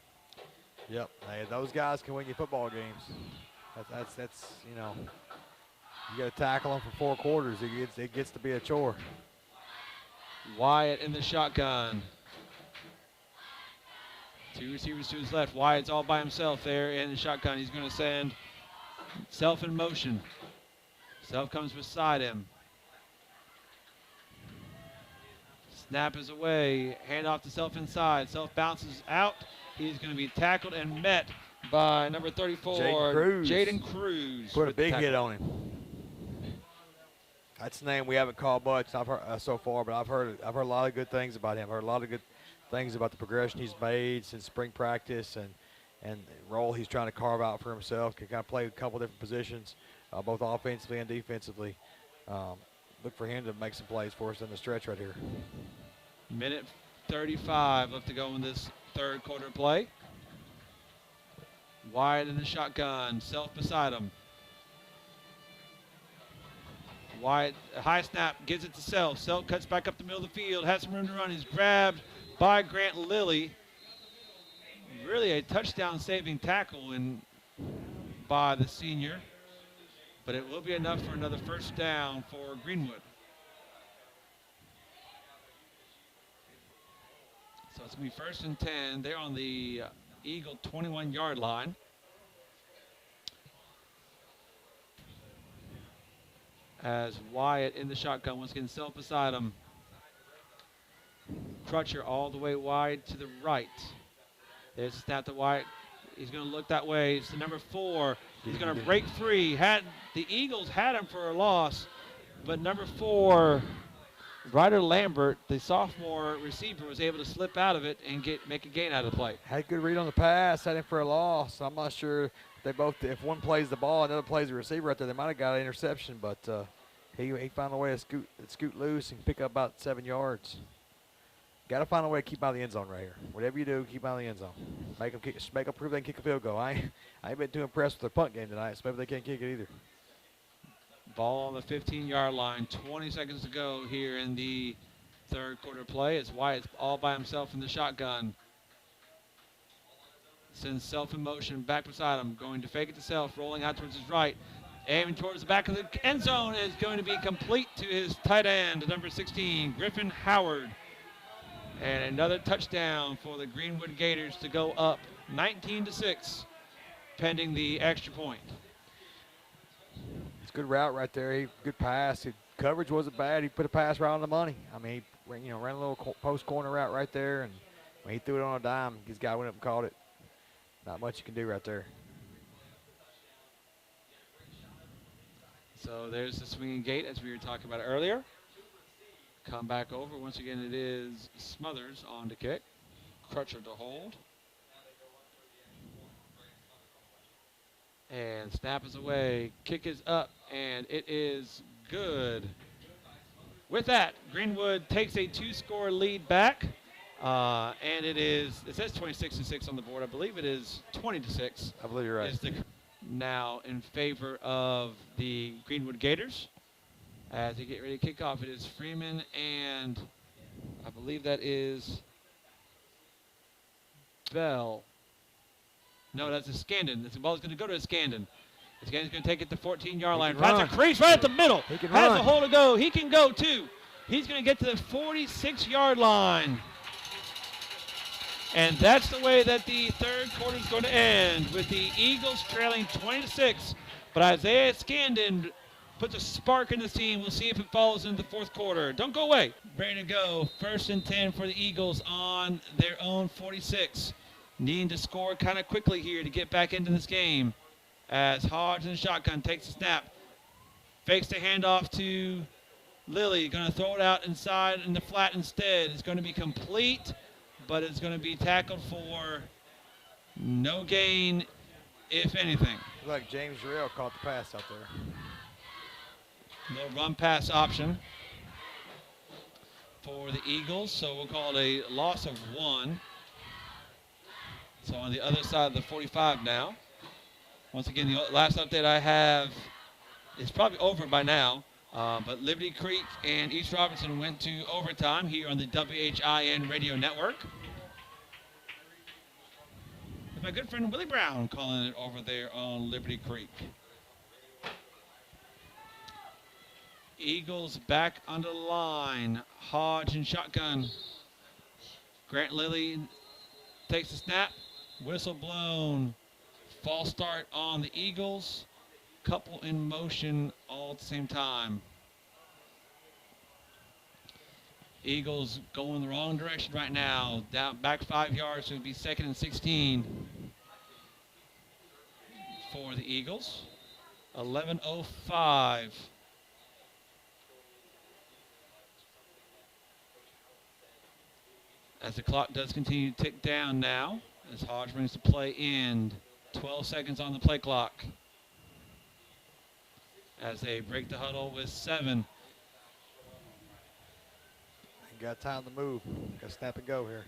Yep, hey, those guys can win you football games. That's you know, you got to tackle them for 4 quarters. It gets to be a chore. Wyatt in the shotgun. 2 receivers to his left. Wyatt's all by himself there in the shotgun. He's going to send Self in motion. Self comes beside him. Snap is away. Hand off to Self inside. Self bounces out. He's going to be tackled and met by number 34, Jaden Cruz. Put a big hit on him. That's a name we haven't called much I've heard, so far, but I've heard a lot of good things about him. I've heard a lot of good things about the progression he's made since spring practice and the role he's trying to carve out for himself. Can kind of play a couple different positions, both offensively and defensively. Look for him to make some plays for us in the stretch right here. Minute 35 left to go in this 3rd quarter play. Wyatt in the shotgun. Self beside him. Wyatt, high snap, gives it to Self. Self cuts back up the middle of the field, has some room to run. He's grabbed by Grant Lilly. Really a touchdown-saving tackle by the senior. But it will be enough for another 1st down for Greenwood. So it's going to be 1st and 10. They're on the Eagle 21-yard line. As Wyatt in the shotgun, once again, Self beside him. Crutcher all the way wide to the right. There's a snap to Wyatt. He's going to look that way. It's the number 4. He's going to break free. The Eagles had him for a loss, but number 4, Ryder Lambert, the sophomore receiver, was able to slip out of it and make a gain out of the play. Had a good read on the pass, had him for a loss. I'm not sure if one plays the ball and the other plays the receiver right there, they might have got an interception, but he found a way to scoot loose and pick up about 7 yards. Got to find a way to keep out of the end zone right here. Whatever you do, keep out of the end zone. Make them prove they can kick a field goal. I ain't been too impressed with their punt game tonight, so maybe they can't kick it either. Ball on the 15-yard line. 20 seconds to go here in the 3rd quarter play. It's Wyatt all by himself in the shotgun. Sends Self in motion, back beside him. Going to fake it to Self, rolling out towards his right. Aiming towards the back of the end zone is going to be complete to his tight end, number 16, Griffin Howard. And another touchdown for the Greenwood Gators to go up 19-6, pending the extra point. It's a good route right there. Good pass. Coverage wasn't bad. He put a pass right on the money. I mean, he ran a little post corner route right there, and when he threw it on a dime, his guy went up and caught it. Not much you can do right there. So there's the swinging gate as we were talking about earlier. Come back over. Once again, it is Smothers on to kick. Crutcher to hold. And snap is away. Kick is up, and it is good. With that, Greenwood takes a 2-score lead back. And it says 26-6 on the board. I believe it is 20-6. I believe you're right. Now in favor of the Greenwood Gators. As they get ready to kick off, it is Freeman and I believe that is Bell. No, that's a Scandon. The ball is going to go to a Scandon. This game's going to take it to 14-yard line. can Finds a run. crease right at the middle. He can Has run. a hole to go. He can go, too. He's going to get to the 46-yard line. And that's the way that the third quarter is going to end, with the Eagles trailing 20-6. But Isaiah Scandon puts a spark in the scene. We'll see if it follows into the fourth quarter. Don't go away. Ready to go. 1st and 10 for the Eagles on their own 46. Needing to score kind of quickly here to get back into this game. As Hodge in the shotgun takes the snap. Fakes the handoff to Lilly. Going to throw it out inside in the flat instead. It's going to be complete, but it's going to be tackled for no gain, if anything. Looks like James Jarrell caught the pass out there. No run pass option for the Eagles, so we'll call it a loss of 1. So on the other side of the 45 now. Once again, the last update I have is probably over by now, but Liberty Creek and East Robertson went to overtime here on the WHIN radio network. With my good friend Willie Brown calling it over there on Liberty Creek. Eagles back on the line. Hodge and shotgun. Grant Lilly takes the snap. Whistle blown. False start on the Eagles. Couple in motion all at the same time. Eagles going the wrong direction right now. Down back 5 yards, so it would be 2nd and 16 for the Eagles. 11:05. As the clock does continue to tick down now, as Hodge brings the play in. 12 seconds on the play clock. As they break the huddle with 7. Ain't got time to move. Got to snap and go here.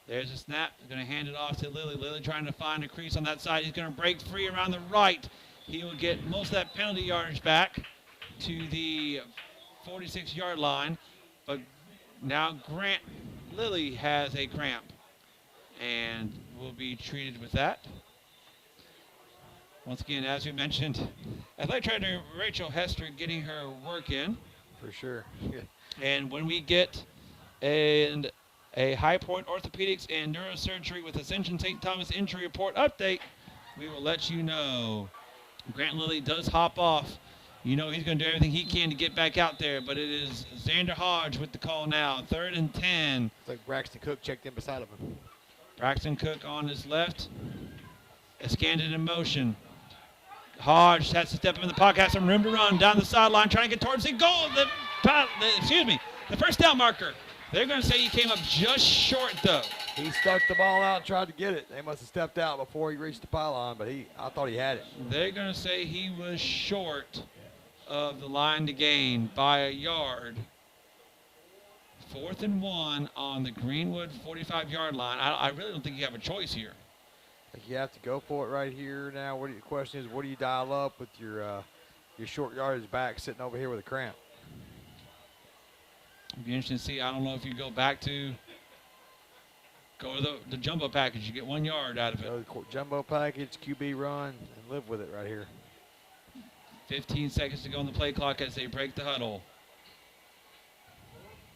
There's a snap. They're going to hand it off to Lilly. Lilly trying to find a crease on that side. He's going to break free around the right. He will get most of that penalty yardage back to the 46-yard line. But now Grant Lilly has a cramp and will be treated with that. Once again, as we mentioned, athletic trainer Rachel Hester getting her work in. For sure. And when we get a High Point Orthopedics and Neurosurgery with Ascension St. Thomas injury report update, we will let you know. Grant Lilly does hop off. You know he's going to do everything he can to get back out there, but it is Xander Hodge with the call now. 3rd and 10. It's like Braxton Cook checked in beside of him. Braxton Cook on his left. Scandon in motion. Hodge has to step up in the pocket, has some room to run down the sideline, trying to get towards the goal. The first down marker. They're going to say he came up just short, though. He stuck the ball out and tried to get it. They must have stepped out before he reached the pylon, but I thought he had it. They're going to say he was short of the line to gain by a yard. 4th and 1 on the Greenwood 45-yard line. I really don't think you have a choice here. I think you have to go for it right here now. The question is, what do you dial up with your short yardage back sitting over here with a cramp? It'd be interesting to see. I don't know if you go to the jumbo package. You get 1 yard out of it. So jumbo package, QB run, and live with it right here. 15 seconds to go on the play clock as they break the huddle.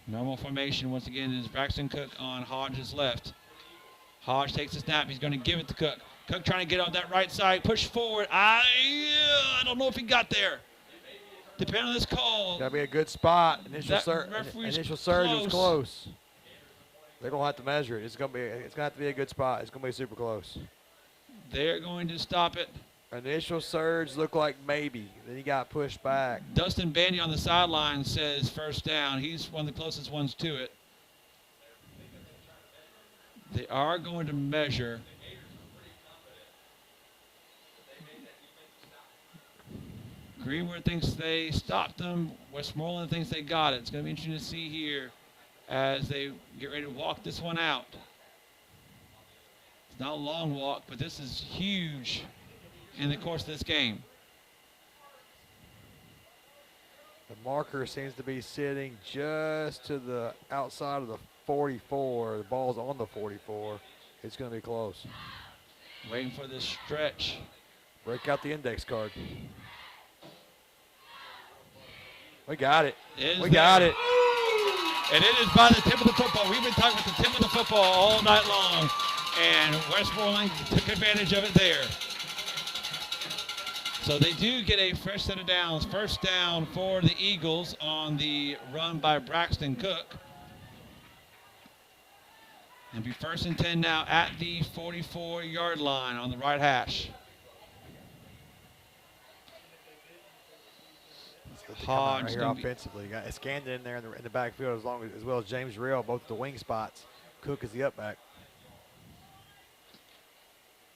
Normal formation once again is Braxton Cook on Hodge's left. Hodge takes the snap. He's going to give it to Cook. Cook trying to get on that right side. Push forward. I don't know if he got there. Depending on this call. Got to be a good spot. Initial surge was close. They're going to have to measure it. It's going to have to be a good spot. It's going to be super close. They're going to stop it. Initial surge looked like maybe. Then he got pushed back. Dustin Bandy on the sideline says first down. He's one of the closest ones to it. They are going to measure. Greenwood thinks they stopped them. Westmoreland thinks they got it. It's going to be interesting to see here as they get ready to walk this one out. It's not a long walk, but this is huge in the course of this game. The marker seems to be sitting just to the outside of the 44. The ball's on the 44. It's going to be close. Waiting for this stretch Break out the index card. We got it. We got it. And it is by the tip of the football. We've been talking about the tip of the football all night long, and Westmoreland took advantage of it there. So they do get a fresh set of downs. First down for the Eagles on the run by Braxton Cook. And be 1st and 10 now at the 44-yard line on the right hash. Hodge right here offensively. Got Scandon in there in the backfield as well as James Real, both the wing spots. Cook is the up back.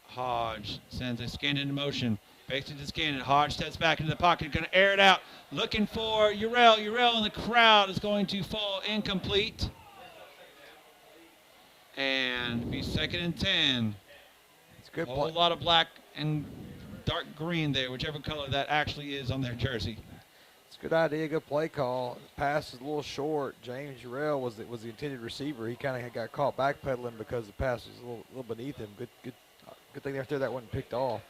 Hodge sends a Scandon in motion. Fakes it to Scandon. Hodge steps back into the pocket, going to air it out. Looking for Urell. Urell in the crowd is going to fall incomplete. And be 2nd and 10. It's a good play. A whole lot of black and dark green there, whichever color that actually is on their jersey. It's a good idea, good play call. The pass is a little short. James Urell was the intended receiver. He kind of got caught backpedaling because the pass was a little beneath him. Good thing there that wasn't picked off.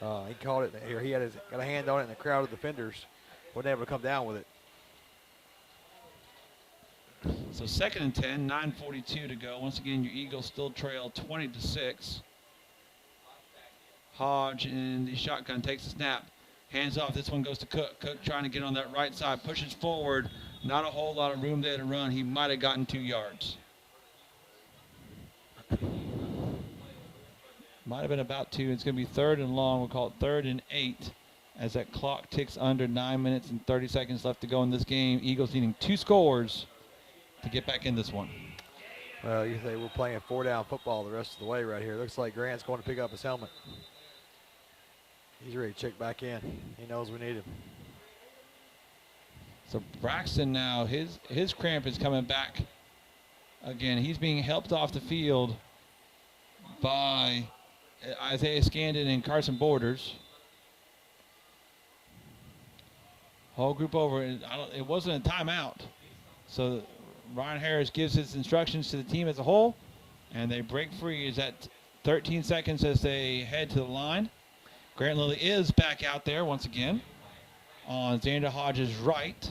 He caught it here. He got a hand on it, and the crowd of defenders wasn't able to come down with it. So 2nd and 10, 9:42 to go. Once again, your Eagles still trail 20-6. Hodge in the shotgun takes the snap. Hands off. This one goes to Cook. Cook trying to get on that right side. Pushes forward. Not a whole lot of room there to run. He might have gotten 2 yards. Might have been about 2. It's going to be 3rd and long. We'll call it 3rd and 8 as that clock ticks under 9 minutes and 30 seconds left to go in this game. Eagles needing 2 scores to get back in this one. Well, you say we're playing 4-down football the rest of the way right here. Looks like Grant's going to pick up his helmet. He's ready to check back in. He knows we need him. So Braxton now, his cramp is coming back. Again, he's being helped off the field by Isaiah Scandon and Carson Borders. Whole group over. It wasn't a timeout. So Ryan Harris gives his instructions to the team as a whole, and they break free. Is at 13 seconds as they head to the line. Grant Lilly is back out there once again on Xander Hodge's right.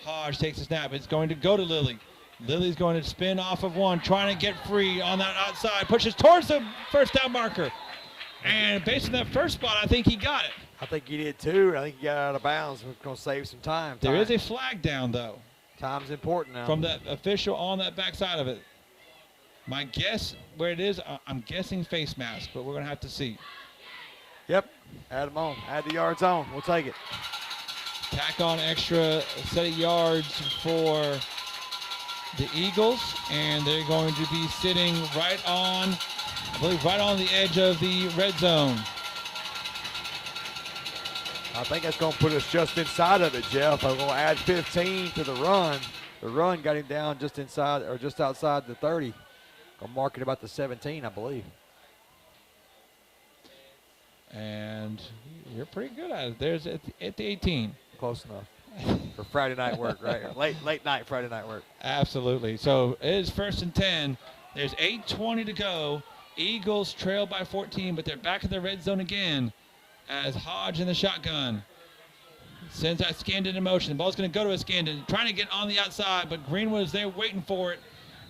Hodge takes a snap. It's going to go to Lilly. Lilly's going to spin off of one, trying to get free on that outside. Pushes towards the first down marker. And based on that first spot, I think he got it. I think he did too. I think he got out of bounds. We're going to save some time. There is a flag down, though. Time's important now. From that official on that backside of it. My guess where it is, I'm guessing face mask, but we're going to have to see. Yep. Add them on. Add the yards on. We'll take it. Tack on extra set of yards for the Eagles, and they're going to be sitting right on, I believe, right on the edge of the red zone. I think that's going to put us just inside of it, Jeff. I'm going to add 15 to the run. The run got him down just inside or just outside the 30. Going to mark it about the 17, I believe. And you're pretty good at it. There's at the 18. Close enough for Friday night work, right? Or late night Friday night work. Absolutely. So it is 1st and 10. There's 8:20 to go. Eagles trail by 14, but they're back in the red zone again as Hodge in the shotgun sends that Scandon in motion. The ball's going to go to a Scandon, trying to get on the outside, but Greenwood is there waiting for it.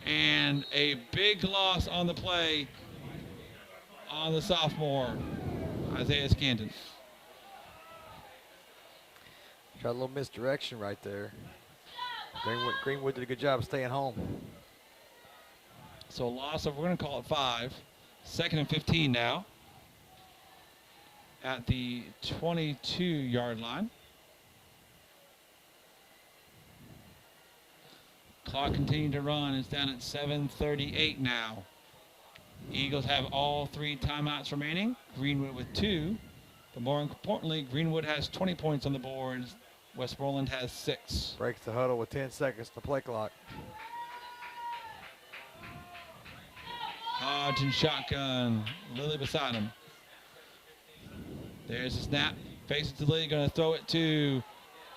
And a big loss on the play on the sophomore, Isaiah Scandon. Got a little misdirection right there. Greenwood did a good job of staying home. So a loss of, we're going to call it 5. 2nd and 15 now at the 22-yard line. Clock continuing to run. It's down at 7:38 now. Eagles have all 3 timeouts remaining. Greenwood with 2. But more importantly, Greenwood has 20 points on the board. Westmoreland has 6. Breaks the huddle with 10 seconds to play clock. Hodge and shotgun. Lilly beside him. There's the snap. Faces to Lilly. Going to throw it to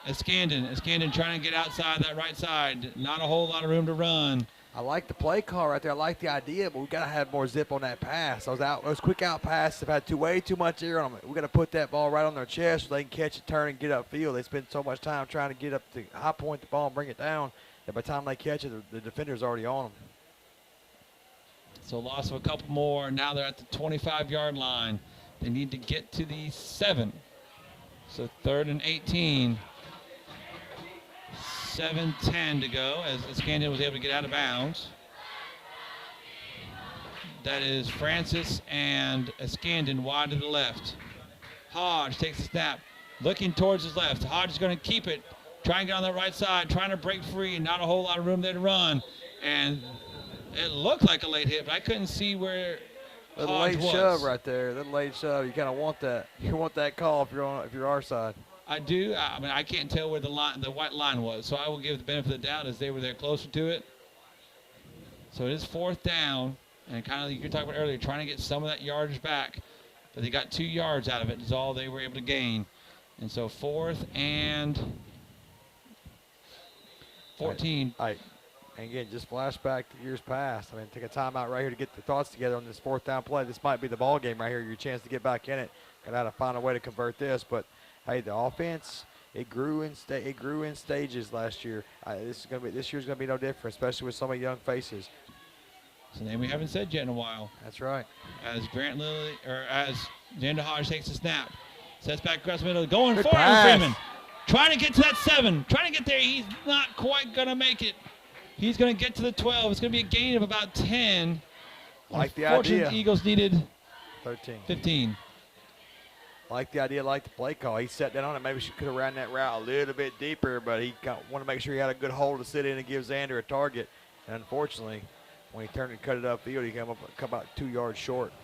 Scandon. Scandon trying to get outside that right side. Not a whole lot of room to run. I like the play call right there. I like the idea, but we got to have more zip on that pass. Those quick out passes have had way too much air on them. We got to put that ball right on their chest so they can catch it, turn, and get upfield. They spend so much time trying to get up to high point the ball and bring it down that by the time they catch it, the defender's already on them. So loss of a couple more. Now they're at the 25-yard line. They need to get to the 7. So 3rd and 18. 7:10 to go as Scandon was able to get out of bounds. That is Francis and Scandon wide to the left. Hodge takes the snap, looking towards his left. Hodge is going to keep it, try and get on the right side, trying to break free. Not a whole lot of room there to run. And it looked like a late hit, but I couldn't see where The Hodge late was. shove right there. The late shove. You kind of want that. You want that call if you're our side. I do. I mean, I can't tell where the white line was, so I will give the benefit of the doubt as they were there closer to it. So it is 4th down, and kind of you were talking about earlier, trying to get some of that yardage back, but they got 2 yards out of it. Is all they were able to gain, and so 4th and 14. And again, just flashback to years past. I mean, take a timeout right here to get the thoughts together on this 4th down play. This might be the ball game right here. Your chance to get back in it. Got to find a way to convert this, but. Hey, the offense, it grew in stages last year. This year's gonna be no different, especially with so many young faces. It's a name we haven't said yet in a while. That's right. As Xander Hodge takes the snap, sets back across the middle, going Good for pass. Aaron Freeman, trying to get to that 7, trying to get there. He's not quite gonna make it. He's gonna get to the 12. It's gonna be a gain of about 10. Like the Unfortunately, idea. the Eagles needed 13. 15. Like the idea, like the play call. He sat down on it. Maybe she could have ran that route a little bit deeper, but he wanted to make sure he had a good hole to sit in and give Xander a target. And unfortunately, when he turned and cut it upfield, he come about 2 yards short.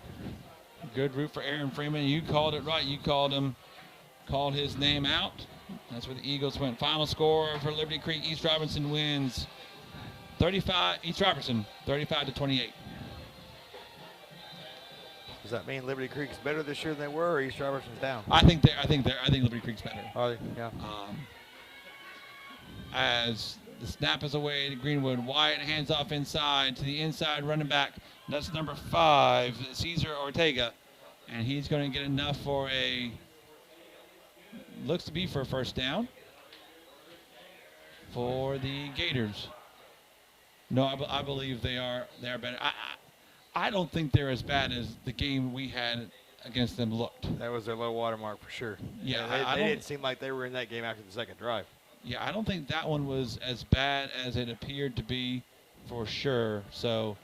Good route for Aaron Freeman. You called it right. You called his name out. That's where the Eagles went. Final score for Liberty Creek. East Robertson wins 35-28. Does that mean Liberty Creek's better this year than they were, or East Robertson's down? I think Liberty Creek's better. Are they? Yeah. As the snap is away to Greenwood, Wyatt hands off inside to the inside running back. That's number 5, Cesar Ortega, and he's going to get enough for looks to be for a 1st down for the Gators. No, I believe they are better. I don't think they're as bad as the game we had against them looked. That was their low water mark for sure. Yeah, they didn't seem like they were in that game after the 2nd drive. Yeah, I don't think that one was as bad as it appeared to be for sure. So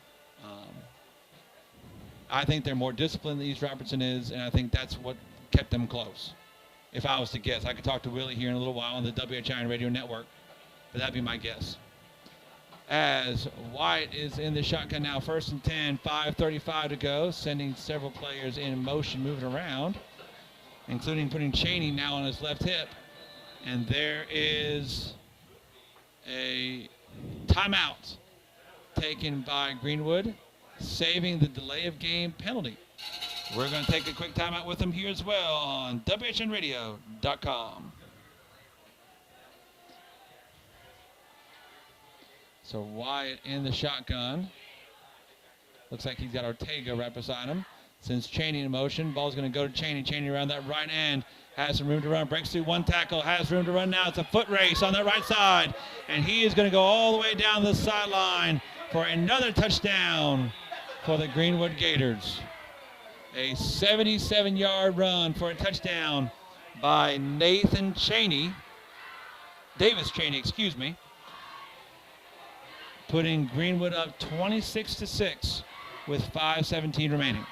I think they're more disciplined than East Robertson is, and I think that's what kept them close. If I was to guess, I could talk to Willie here in a little while on the WHIN radio network, but that'd be my guess. As Wyatt is in the shotgun now, 1st and 10, 5:35 to go, sending several players in motion, moving around, including putting Cheney now on his left hip. And there is a timeout taken by Greenwood, saving the delay of game penalty. We're going to take a quick timeout with them here as well on WHNradio.com. So Wyatt in the shotgun. Looks like he's got Ortega right beside him. Sends Cheney in motion. Ball's going to go to Cheney. Cheney around that right end. Has some room to run. Breaks through one tackle. Has room to run now. It's a foot race on that right side. And he is going to go all the way down the sideline for another touchdown for the Greenwood Gators. A 77-yard run for a touchdown by Davis Cheney, excuse me. Putting Greenwood up 26-6 with 5:17 remaining.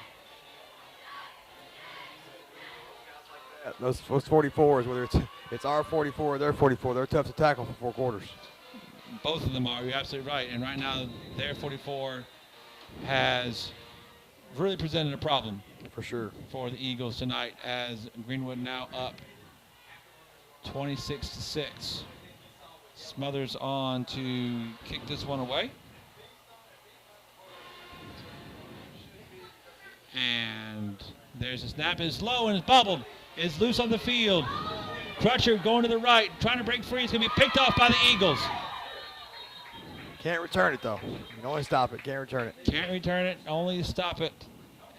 Those 44s, whether it's our 44 or their 44, they're tough to tackle for 4 quarters. Both of them are. You're absolutely right. And right now, their 44 has really presented a problem. For sure. For the Eagles tonight, as Greenwood now up 26-6. Smothers on to kick this one away. And there's a snap. It's low and it's bobbled. It's loose on the field. Crutcher going to the right, trying to break free. It's going to be picked off by the Eagles. Can't return it, though. You can only stop it. Can't return it. Can't return it, only stop it.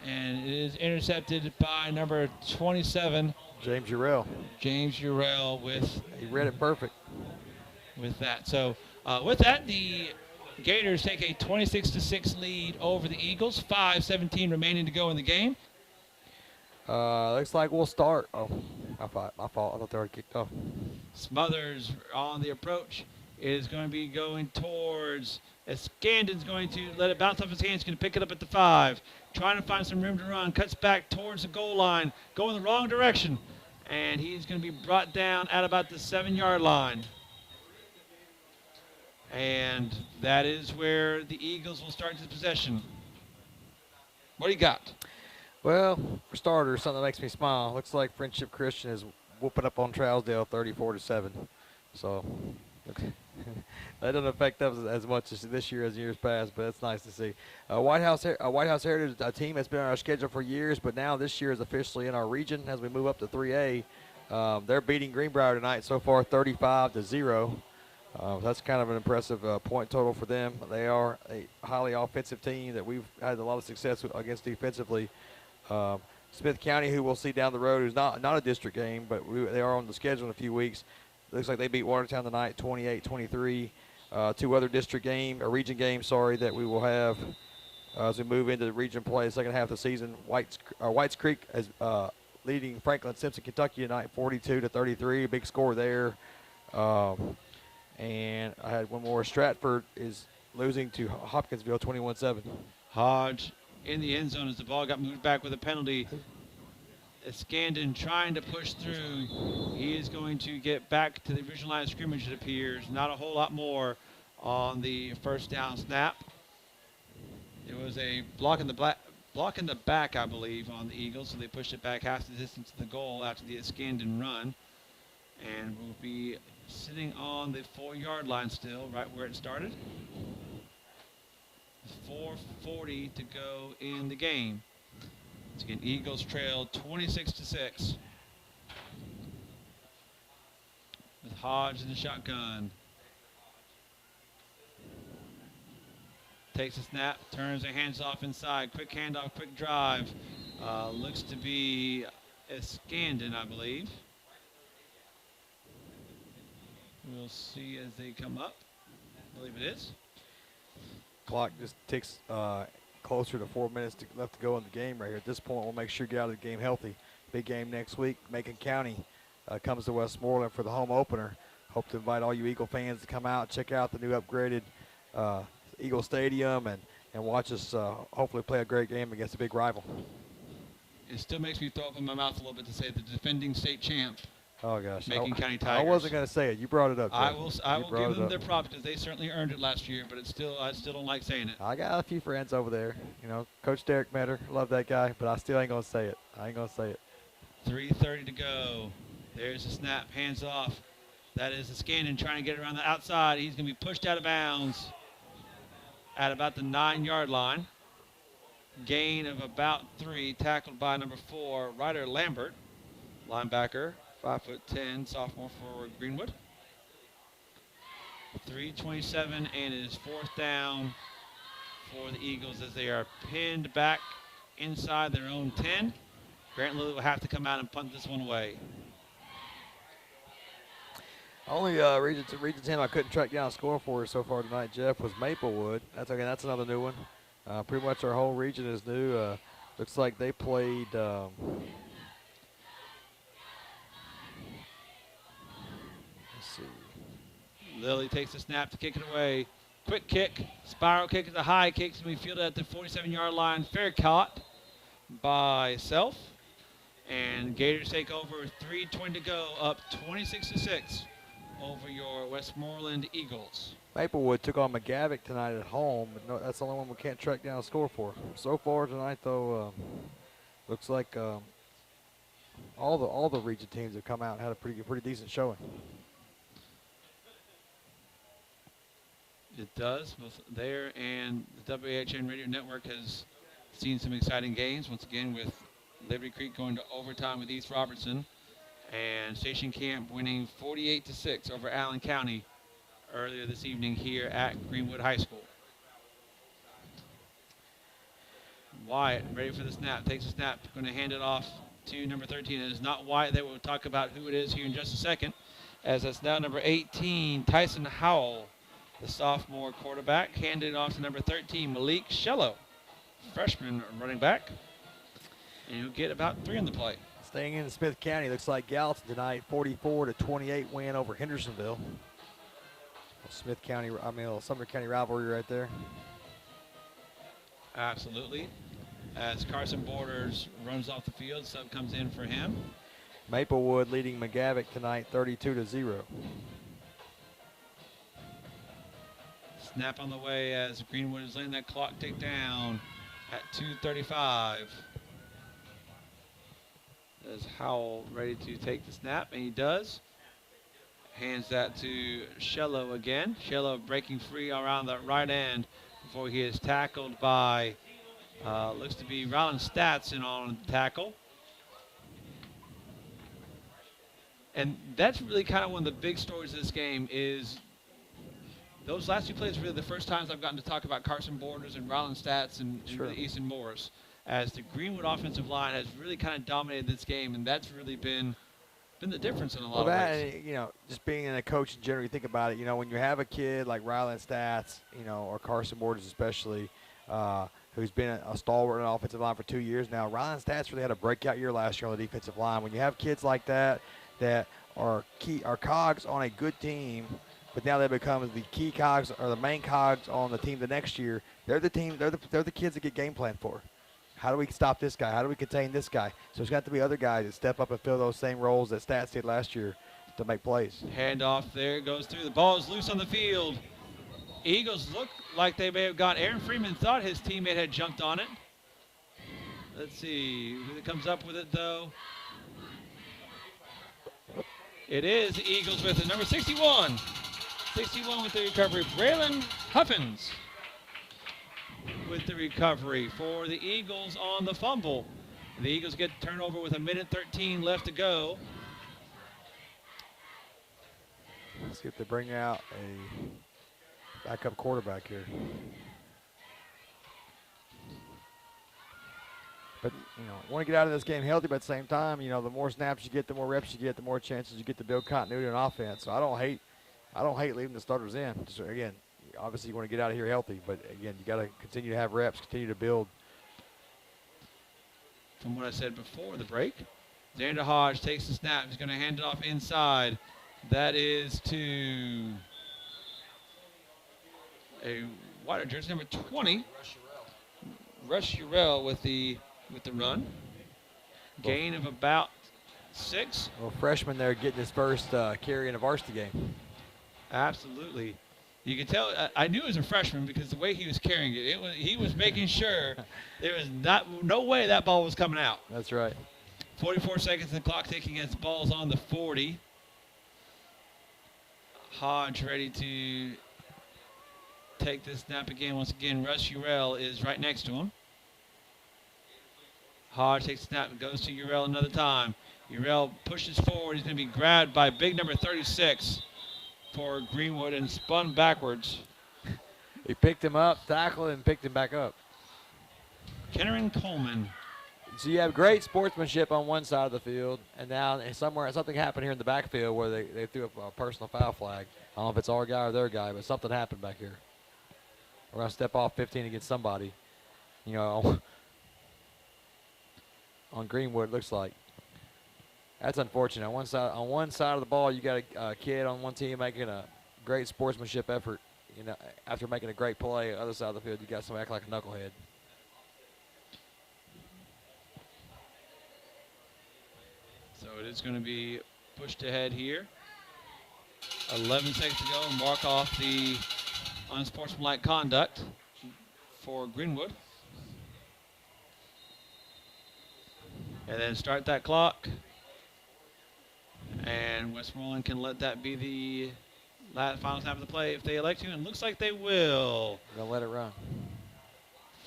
And it is intercepted by number 27. James Urell. James Urell with. He read it perfect. With that. So with that, the Gators take a 26-6 lead over the Eagles. 5:17 remaining to go in the game. Looks like we'll start. Oh, my fault. I thought they already kicked off. Smothers on the approach is going to be going towards. Scandon's going to let it bounce off his hands. Going to pick it up at the 5. Trying to find some room to run. Cuts back towards the goal line. Going the wrong direction. And he's going to be brought down at about the 7-yard line. And that is where the Eagles will start this possession. What do you got? Well, for starters, something that makes me smile. Looks like Friendship Christian is whooping up on Trousdale 34-7. So that doesn't affect us as much this year as years past, but it's nice to see. White House Heritage, a team that's been on our schedule for years, but now this year is officially in our region as we move up to 3A. They're beating Greenbrier tonight so far 35-0. That's kind of an impressive point total for them. They are a highly offensive team that we've had a lot of success against defensively. Smith County, who we'll see down the road, is not a district game, but they are on the schedule in a few weeks. Looks like they beat Watertown tonight 28-23. 2 other region games, that we will have as we move into the region play the second half of the season. Whites Creek is leading Franklin Simpson, Kentucky tonight 42-33. Big score there. And I had one more. Stratford is losing to Hopkinsville 21-7. Hodge in the end zone as the ball got moved back with a penalty. Scandon trying to push through. He is going to get back to the original line of scrimmage, it appears. Not a whole lot more on the first down snap. It was a block in the back, I believe, on the Eagles, so they pushed it back half the distance to the goal after the Scandon run. And we'll be sitting on the 4-yard line still, right where it started. 4:40 to go in the game. Once again, Eagles trail 26-6. With Hodge in the shotgun. Takes a snap, turns their hands off inside. Quick handoff, quick drive. Looks to be Scandon, I believe. We'll see as they come up. I believe it is. Clock just ticks closer to 4 minutes left to go in the game right here. At this point, we'll make sure you get out of the game healthy. Big game next week. Macon County comes to Westmoreland for the home opener. Hope to invite all you Eagle fans to come out, check out the new upgraded Eagle Stadium, and watch us hopefully play a great game against a big rival. It still makes me throw up in my mouth a little bit to say the defending state champ. Oh, gosh. Macon County Tigers. I wasn't going to say it. You brought it up. I will give them their props because they certainly earned it last year, but I still don't like saying it. I got a few friends over there. Coach Derek Metter, love that guy, but I still ain't going to say it. I ain't going to say it. 3:30 to go. There's the snap, hands off. That is the Scandon trying to get around the outside. He's going to be pushed out of bounds at about the 9-yard line. Gain of about 3, tackled by number 4, Ryder Lambert, linebacker. 5'10", sophomore for Greenwood. 3:27, and it is 4th down for the Eagles as they are pinned back inside their own 10. Grant Lilly will have to come out and punt this one away. Only region 10 I couldn't track down a score for so far tonight, Jeff, was Maplewood. That's another new one. Pretty much our whole region is new. Looks like they played. Lilly takes the snap to kick it away. Quick kick, spiral kick is a high kick. It's going to be fielded at the 47-yard line. Fair caught by Self. And Gators take over. 3:20 to go, up 26-6 over your Westmoreland Eagles. Maplewood took on McGavick tonight at home. But no, that's the only one we can't track down a score for. So far tonight, though, looks like all the region teams have come out and had a pretty decent showing. It does, both there and the WHIN Radio Network has seen some exciting games. Once again, with Liberty Creek going to overtime with East Robertson, and Station Camp winning 48-6 over Allen County earlier this evening here at Greenwood High School. Wyatt ready for the snap, takes the snap, going to hand it off to number 13. It is not Wyatt. They will talk about who it is here in just a second, as that's now number 18, Tyson Howell, the sophomore quarterback, handed it off to number 13, Malik Shello, freshman running back, and he'll get about 3 on the play. Staying in Smith County, looks like Gallatin tonight, 44-28 win over Hendersonville. Smith County, Sumner County rivalry right there. Absolutely. As Carson Borders runs off the field, sub comes in for him. Maplewood leading McGavock tonight, 32-0. Snap on the way as Greenwood is letting that clock tick down at 2:35. As Howell ready to take the snap, and he does. Hands that to Shello again. Shello breaking free around the right end before he is tackled by, looks to be Ryland Statson on the tackle. And that's really kind of one of the big stories of this game is those last 2 plays are really the first times I've gotten to talk about Carson Borders and Ryland Stats and really Easton Morris, as the Greenwood offensive line has really kind of dominated this game, and that's really been the difference in a lot of ways. You know, just being a coach in general, you think about it, you know, when you have a kid like Ryland Stats, you know, or Carson Borders especially, who's been a stalwart in the offensive line for 2 years now. Ryland Stats really had a breakout year last year on the defensive line. When you have kids like that are cogs on a good team, but now they become the key cogs or the main cogs on the team the next year, they're the kids that get game planned for. How do we stop this guy? How do we contain this guy? So there's got to be other guys that step up and fill those same roles that Stats did last year to make plays. Handoff there, goes through. The ball is loose on the field. Eagles look like they may have got. Aaron Freeman thought his teammate had jumped on it. Let's see who comes up with it, though. It is the Eagles with it, number 61. 61 with the recovery. Braylon Huffins with the recovery for the Eagles on the fumble. The Eagles get turnover with 1:13 left to go. Let's see if they bring out a backup quarterback here. But, you know, want to get out of this game healthy, but at the same time, you know, the more snaps you get, the more reps you get, the more chances you get to build continuity on offense. So I don't hate leaving the starters in. Just, again, obviously you want to get out of here healthy, but again, you got to continue to have reps, continue to build. From what I said before the break, Xander Hodge takes the snap. He's going to hand it off inside. That is to a wider jersey, number 20. Rush Urell with the run. Gain of about 6. Well, freshman there getting his first carry in a varsity game. Absolutely. You can tell, I knew he was a freshman because the way he was carrying it, he was making sure there was no way that ball was coming out. That's right. 44 seconds and the clock ticking as the ball's on the 40. Hodge ready to take this snap again. Once again, Russ Urell is right next to him. Hodge takes the snap and goes to Urell another time. Urell pushes forward. He's going to be grabbed by big number 36 for Greenwood and spun backwards. He picked him up, tackled, and picked him back up. Kennerin Coleman. So you have great sportsmanship on one side of the field, and now something happened here in the backfield where they threw up a personal foul flag. I don't know if it's our guy or their guy, but something happened back here. We're going to step off 15 against somebody. You know, on Greenwood, looks like. That's unfortunate. On one side of the ball, you got a kid on one team making a great sportsmanship effort. You know, after making a great play, other side of the field, you got somebody acting like a knucklehead. So it is going to be pushed ahead here. 11 seconds to go and mark off the unsportsmanlike conduct for Greenwood. And then start that clock. And Westmoreland can let that be the final snap of the play if they elect to, and looks like they will. They'll let it run.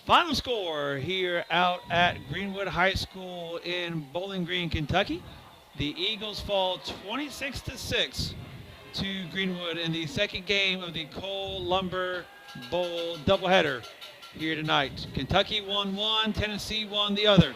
Final score here out at Greenwood High School in Bowling Green, Kentucky. The Eagles fall 26-6 to Greenwood in the second game of the Cole Lumber Bowl doubleheader here tonight. Kentucky won one, Tennessee won the other.